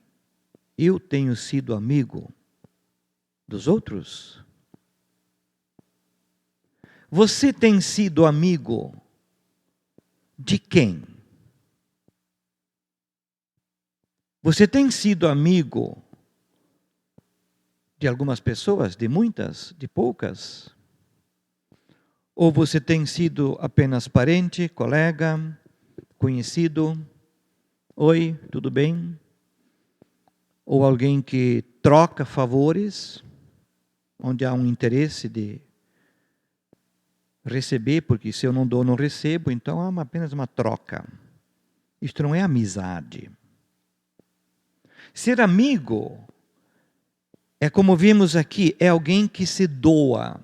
eu tenho sido amigo dos outros? Você tem sido amigo de quem? Você tem sido amigo de algumas pessoas, de muitas, de poucas? Ou você tem sido apenas parente, colega, conhecido? Oi, tudo bem? Ou alguém que troca favores, onde há um interesse de receber, porque se eu não dou, não recebo, então há apenas uma troca. Isto não é amizade. Ser amigo é, como vimos aqui, é alguém que se doa.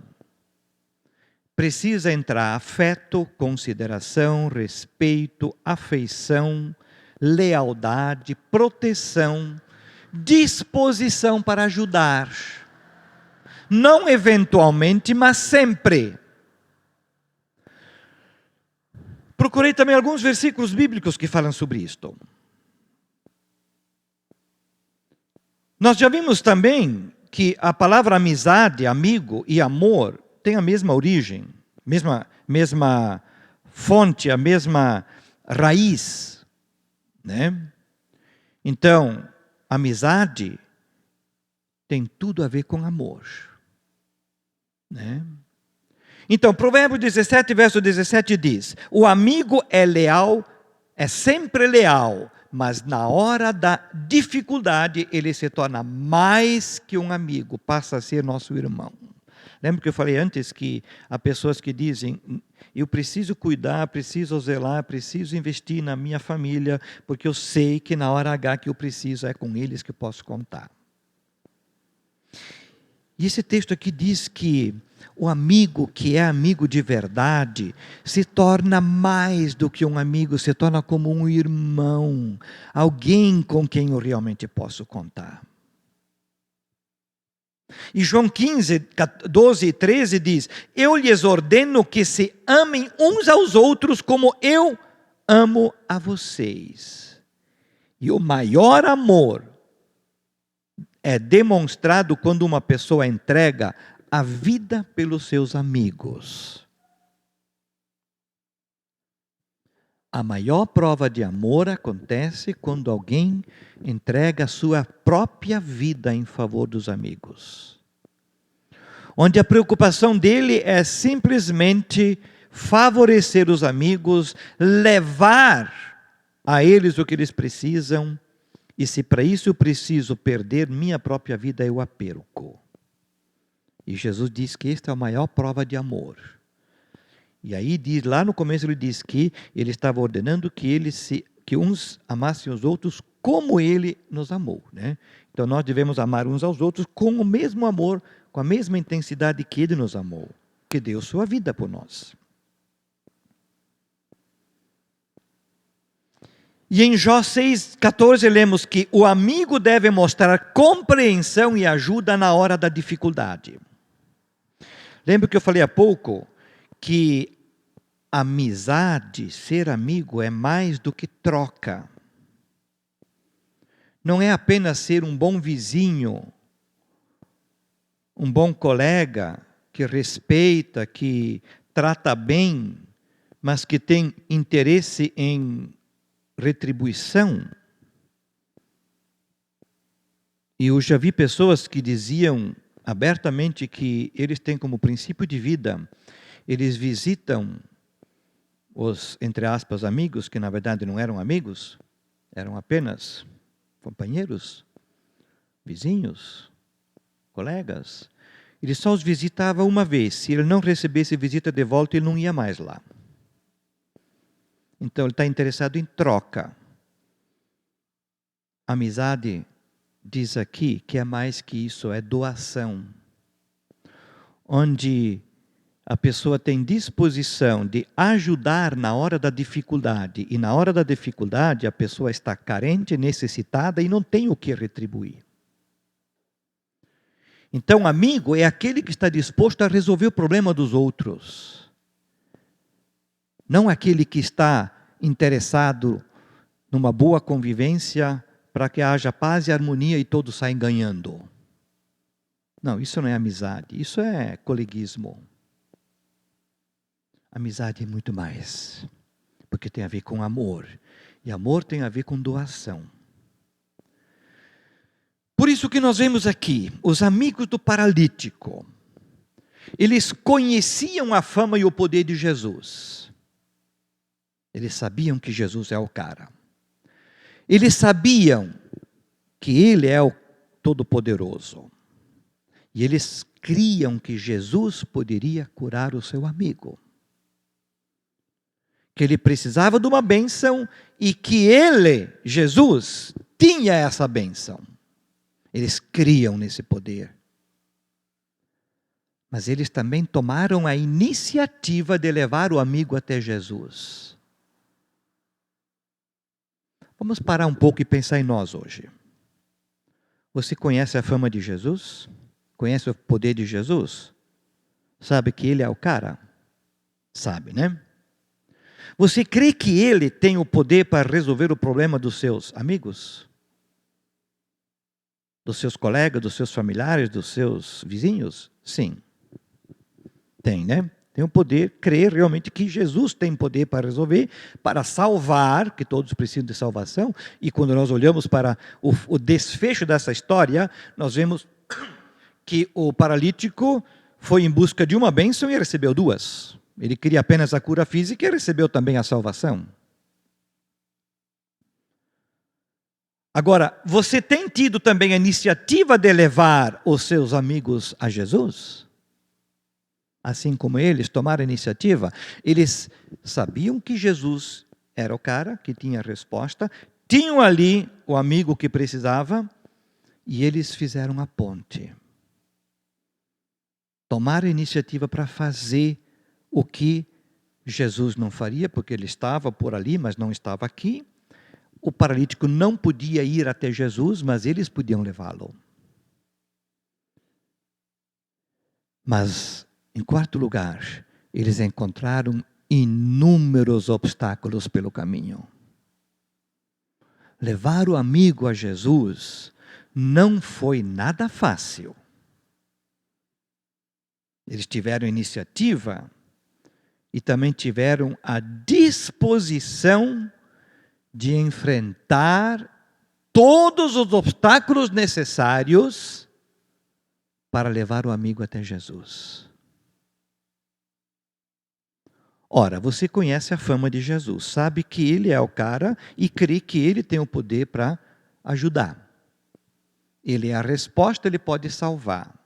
Precisa entrar afeto, consideração, respeito, afeição, lealdade, proteção, disposição para ajudar. Não eventualmente, mas sempre. Procurei também alguns versículos bíblicos que falam sobre isto. Nós já vimos também que a palavra amizade, amigo e amor tem a mesma origem, mesma fonte, a mesma raiz, né? Então, amizade tem tudo a ver com amor, né? Então, Provérbios 17, verso 17 diz: o amigo é leal, é sempre leal, mas na hora da dificuldade ele se torna mais que um amigo, passa a ser nosso irmão. Lembra que eu falei antes que há pessoas que dizem: eu preciso cuidar, preciso zelar, preciso investir na minha família, porque eu sei que na hora H que eu preciso é com eles que eu posso contar. E esse texto aqui diz que o amigo que é amigo de verdade se torna mais do que um amigo, se torna como um irmão, alguém com quem eu realmente posso contar. E João 15, 12 e 13 diz: eu lhes ordeno que se amem uns aos outros como eu amo a vocês. E o maior amor é demonstrado quando uma pessoa entrega a vida pelos seus amigos. A maior prova de amor acontece quando alguém entrega a sua própria vida em favor dos amigos. Onde a preocupação dele é simplesmente favorecer os amigos, levar a eles o que eles precisam, e se para isso eu preciso perder minha própria vida, eu a perco. E Jesus diz que esta é a maior prova de amor. E aí diz, lá no começo ele diz que ele estava ordenando que uns amassem os outros como ele nos amou, né? Então nós devemos amar uns aos outros com o mesmo amor, com a mesma intensidade que ele nos amou, que deu sua vida por nós. E em Jó 6,14 lemos que o amigo deve mostrar compreensão e ajuda na hora da dificuldade. Lembra que eu falei há pouco que amizade, ser amigo, é mais do que troca. Não é apenas ser um bom vizinho, um bom colega, que respeita, que trata bem, mas que tem interesse em retribuição. E eu já vi pessoas que diziam abertamente que eles têm como princípio de vida, eles visitam os, entre aspas, amigos, que na verdade não eram amigos, eram apenas companheiros, vizinhos, colegas. Ele só os visitava uma vez. Se ele não recebesse visita de volta, ele não ia mais lá. Então ele está interessado em troca. Amizade, diz aqui, que é mais que isso, é doação. Onde a pessoa tem disposição de ajudar na hora da dificuldade, e na hora da dificuldade a pessoa está carente, necessitada e não tem o que retribuir. Então, amigo é aquele que está disposto a resolver o problema dos outros. Não aquele que está interessado numa boa convivência para que haja paz e harmonia e todos saem ganhando. Não, isso não é amizade, isso é coleguismo. Amizade é muito mais, porque tem a ver com amor, e amor tem a ver com doação. Por isso que nós vemos aqui, os amigos do paralítico, eles conheciam a fama e o poder de Jesus. Eles sabiam que Jesus é o cara. Eles sabiam que Ele é o Todo-Poderoso. E eles criam que Jesus poderia curar o seu amigo. Que ele precisava de uma bênção e que ele, Jesus, tinha essa bênção. Eles criam nesse poder. Mas eles também tomaram a iniciativa de levar o amigo até Jesus. Vamos parar um pouco e pensar em nós hoje. Você conhece a fama de Jesus? Conhece o poder de Jesus? Sabe que Ele é o cara? Sabe, né? Você crê que Ele tem o poder para resolver o problema dos seus amigos? Dos seus colegas, dos seus familiares, dos seus vizinhos? Sim. Tem, né? Tem o poder, crer realmente que Jesus tem poder para resolver, para salvar, que todos precisam de salvação. E quando nós olhamos para o desfecho dessa história, nós vemos que o paralítico foi em busca de uma bênção e recebeu duas. Ele queria apenas a cura física e recebeu também a salvação. Agora, você tem tido também a iniciativa de levar os seus amigos a Jesus? Assim como eles tomaram a iniciativa, eles sabiam que Jesus era o cara que tinha a resposta, tinham ali o amigo que precisava, e eles fizeram a ponte. Tomaram a iniciativa para fazer o que Jesus não faria, porque ele estava por ali, mas não estava aqui. O paralítico não podia ir até Jesus, mas eles podiam levá-lo. Mas, em quarto lugar, eles encontraram inúmeros obstáculos pelo caminho. Levar o amigo a Jesus não foi nada fácil. Eles tiveram iniciativa e também tiveram a disposição disposição de enfrentar todos os obstáculos necessários para levar o amigo até Jesus. Ora, você conhece a fama de Jesus, sabe que ele é o cara e crê que ele tem o poder para ajudar. Ele é a resposta, ele pode salvar.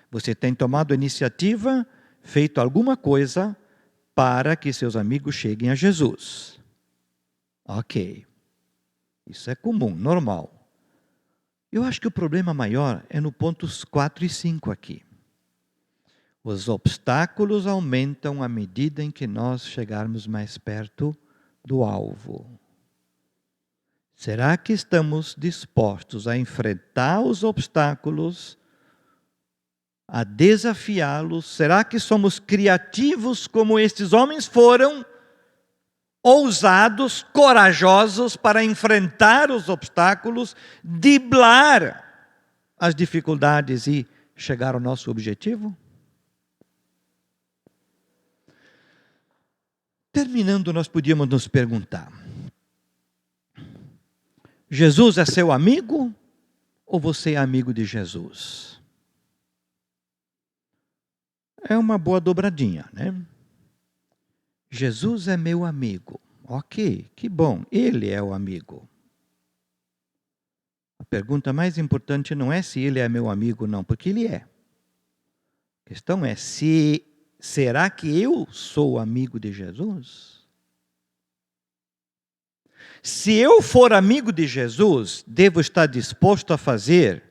Você tem tomado a iniciativa, feito alguma coisa para que seus amigos cheguem a Jesus. Ok. Isso é comum, normal. Eu acho que o problema maior é no pontos 4 e 5 aqui. Os obstáculos aumentam à medida em que nós chegarmos mais perto do alvo. Será que estamos dispostos a enfrentar os obstáculos, a desafiá-los? Será que somos criativos como estes homens foram? Ousados, corajosos para enfrentar os obstáculos, driblar as dificuldades e chegar ao nosso objetivo? Terminando, nós podíamos nos perguntar: Jesus é seu amigo ou você é amigo de Jesus? É uma boa dobradinha, né? Jesus é meu amigo. Ok, que bom, ele é o amigo. A pergunta mais importante não é se ele é meu amigo, não, porque ele é. A questão é será que eu sou amigo de Jesus? Se eu for amigo de Jesus, devo estar disposto a fazer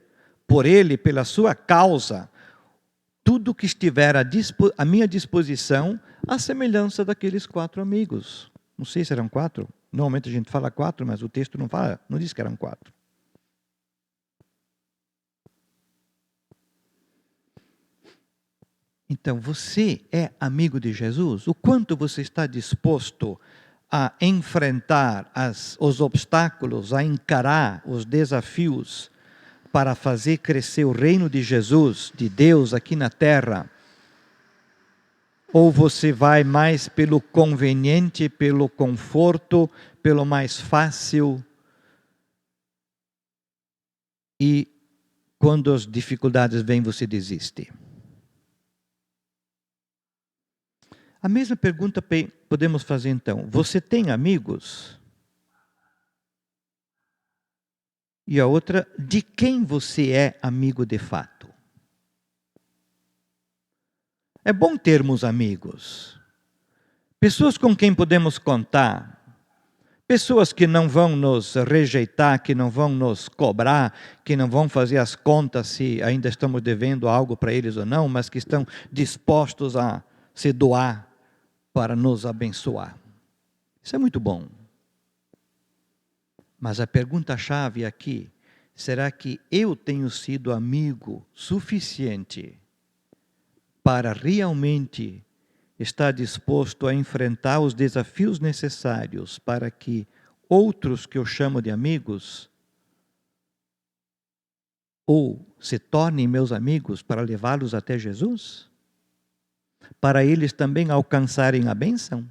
por ele, pela sua causa, tudo que estiver à minha disposição, à semelhança daqueles 4 amigos. Não sei se eram 4. Normalmente a gente fala 4, mas o texto não fala, não diz que eram 4. Então, você é amigo de Jesus? O quanto você está disposto a enfrentar os obstáculos, a encarar os desafios para fazer crescer o reino de Jesus, de Deus aqui na terra? Ou você vai mais pelo conveniente, pelo conforto, pelo mais fácil? E quando as dificuldades vêm, você desiste? A mesma pergunta podemos fazer então: você tem amigos? E a outra, de quem você é amigo de fato? É bom termos amigos, pessoas com quem podemos contar, pessoas que não vão nos rejeitar, que não vão nos cobrar, que não vão fazer as contas se ainda estamos devendo algo para eles ou não, mas que estão dispostos a se doar para nos abençoar. Isso é muito bom. Mas a pergunta-chave aqui: será que eu tenho sido amigo suficiente para realmente estar disposto a enfrentar os desafios necessários para que outros que eu chamo de amigos ou se tornem meus amigos, para levá-los até Jesus? Para eles também alcançarem a bênção?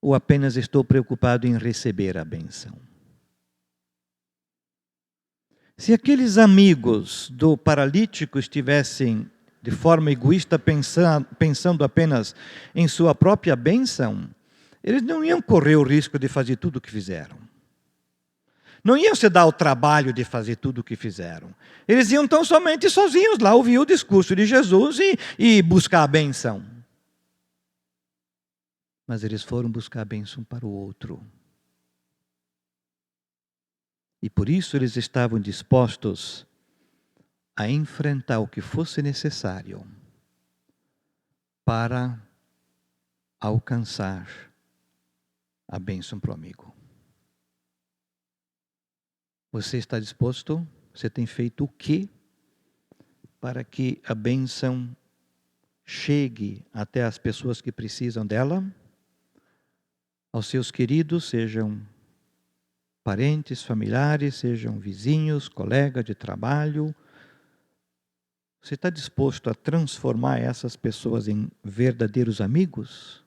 Ou apenas estou preocupado em receber a bênção? Se aqueles amigos do paralítico estivessem de forma egoísta pensando apenas em sua própria bênção, eles não iam correr o risco de fazer tudo o que fizeram. Não iam se dar o trabalho de fazer tudo o que fizeram. Eles iam tão somente sozinhos lá ouvir o discurso de Jesus e buscar a bênção. Mas eles foram buscar a bênção para o outro. E por isso eles estavam dispostos a enfrentar o que fosse necessário para alcançar a bênção para o amigo. Você está disposto? Você tem feito o quê para que a bênção chegue até as pessoas que precisam dela? Aos seus queridos, sejam parentes, familiares, sejam vizinhos, colegas de trabalho. Você está disposto a transformar essas pessoas em verdadeiros amigos?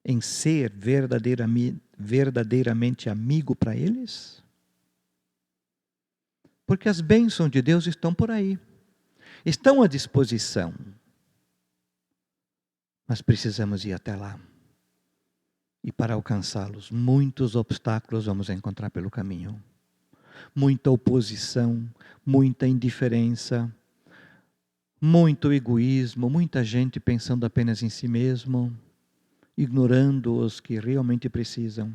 em ser verdadeiramente amigo para eles? Porque as bênçãos de Deus estão por aí, estão à disposição. Mas precisamos ir até lá. E para alcançá-los, muitos obstáculos vamos encontrar pelo caminho. Muita oposição, muita indiferença, muito egoísmo, muita gente pensando apenas em si mesmo, ignorando os que realmente precisam.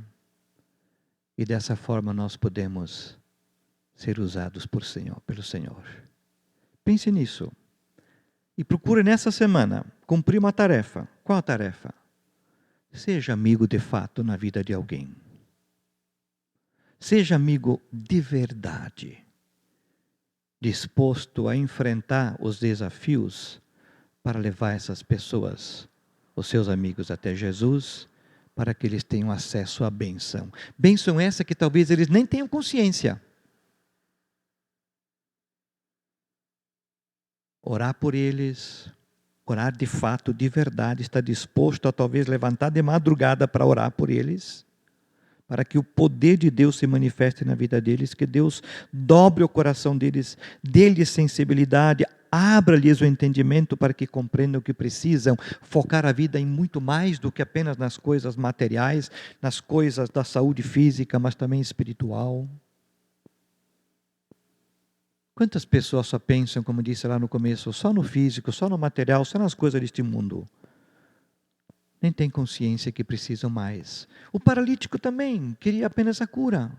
E dessa forma nós podemos ser usados pelo Senhor. Pense nisso. E procure nessa semana cumprir uma tarefa. Qual a tarefa? Seja amigo de fato na vida de alguém. Seja amigo de verdade, disposto a enfrentar os desafios para levar essas pessoas, os seus amigos, até Jesus, para que eles tenham acesso à bênção. Bênção essa que talvez eles nem tenham consciência. Orar por eles, orar de fato, de verdade, estar disposto a talvez levantar de madrugada para orar por eles, para que o poder de Deus se manifeste na vida deles, que Deus dobre o coração deles, dê-lhes sensibilidade, abra-lhes o entendimento para que compreendam o que precisam, focar a vida em muito mais do que apenas nas coisas materiais, nas coisas da saúde física, mas também espiritual. Quantas pessoas só pensam, como disse lá no começo, só no físico, só no material, só nas coisas deste mundo? Nem tem consciência que precisam mais. O paralítico também queria apenas a cura.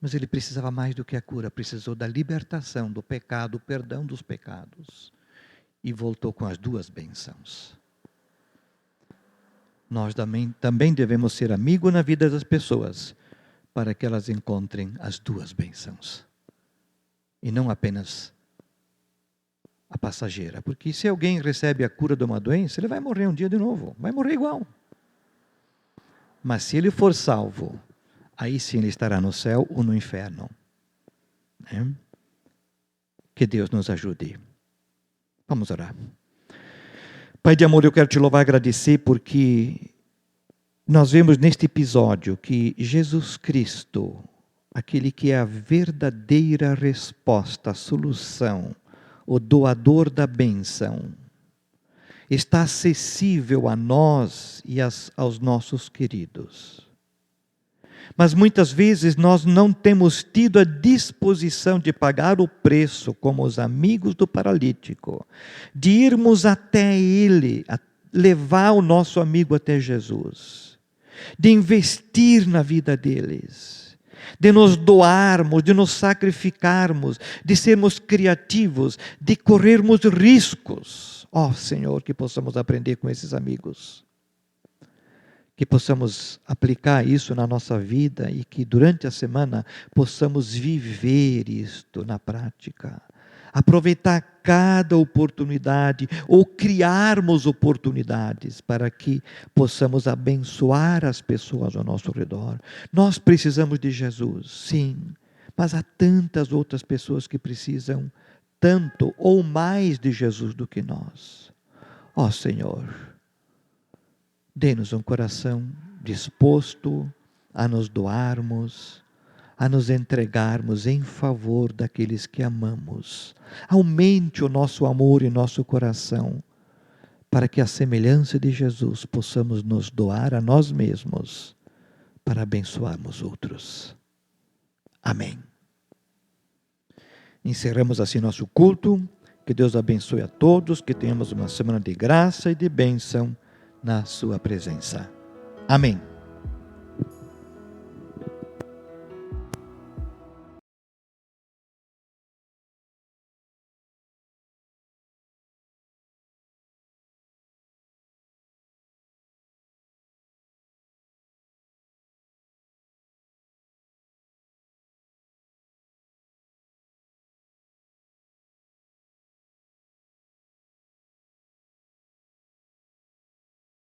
Mas ele precisava mais do que a cura, precisou da libertação do pecado, o perdão dos pecados. E voltou com as duas bênçãos. Nós também devemos ser amigos na vida das pessoas, para que elas encontrem as duas bênçãos. E não apenas a passageira. Porque se alguém recebe a cura de uma doença, ele vai morrer um dia de novo. Vai morrer igual. Mas se ele for salvo, aí sim ele estará no céu ou no inferno. Que Deus nos ajude. Vamos orar. Pai de amor, eu quero te louvar e agradecer porque nós vemos neste episódio que Jesus Cristo, aquele que é a verdadeira resposta, a solução, o doador da bênção, está acessível a nós e aos nossos queridos. Mas muitas vezes nós não temos tido a disposição de pagar o preço, como os amigos do paralítico, de irmos até ele, levar o nosso amigo até Jesus, de investir na vida deles, de nos doarmos, de nos sacrificarmos, de sermos criativos, de corrermos riscos. Ó Senhor, que possamos aprender com esses amigos. Que possamos aplicar isso na nossa vida e que durante a semana possamos viver isto na prática. Aproveitar cada oportunidade ou criarmos oportunidades para que possamos abençoar as pessoas ao nosso redor. Nós precisamos de Jesus, sim, mas há tantas outras pessoas que precisam tanto ou mais de Jesus do que nós. Ó Senhor, dê-nos um coração disposto a nos doarmos, a nos entregarmos em favor daqueles que amamos. Aumente o nosso amor e nosso coração, para que a semelhança de Jesus possamos nos doar a nós mesmos, para abençoarmos outros. Amém. Encerramos assim nosso culto. Que Deus abençoe a todos, que tenhamos uma semana de graça e de bênção na sua presença. Amém.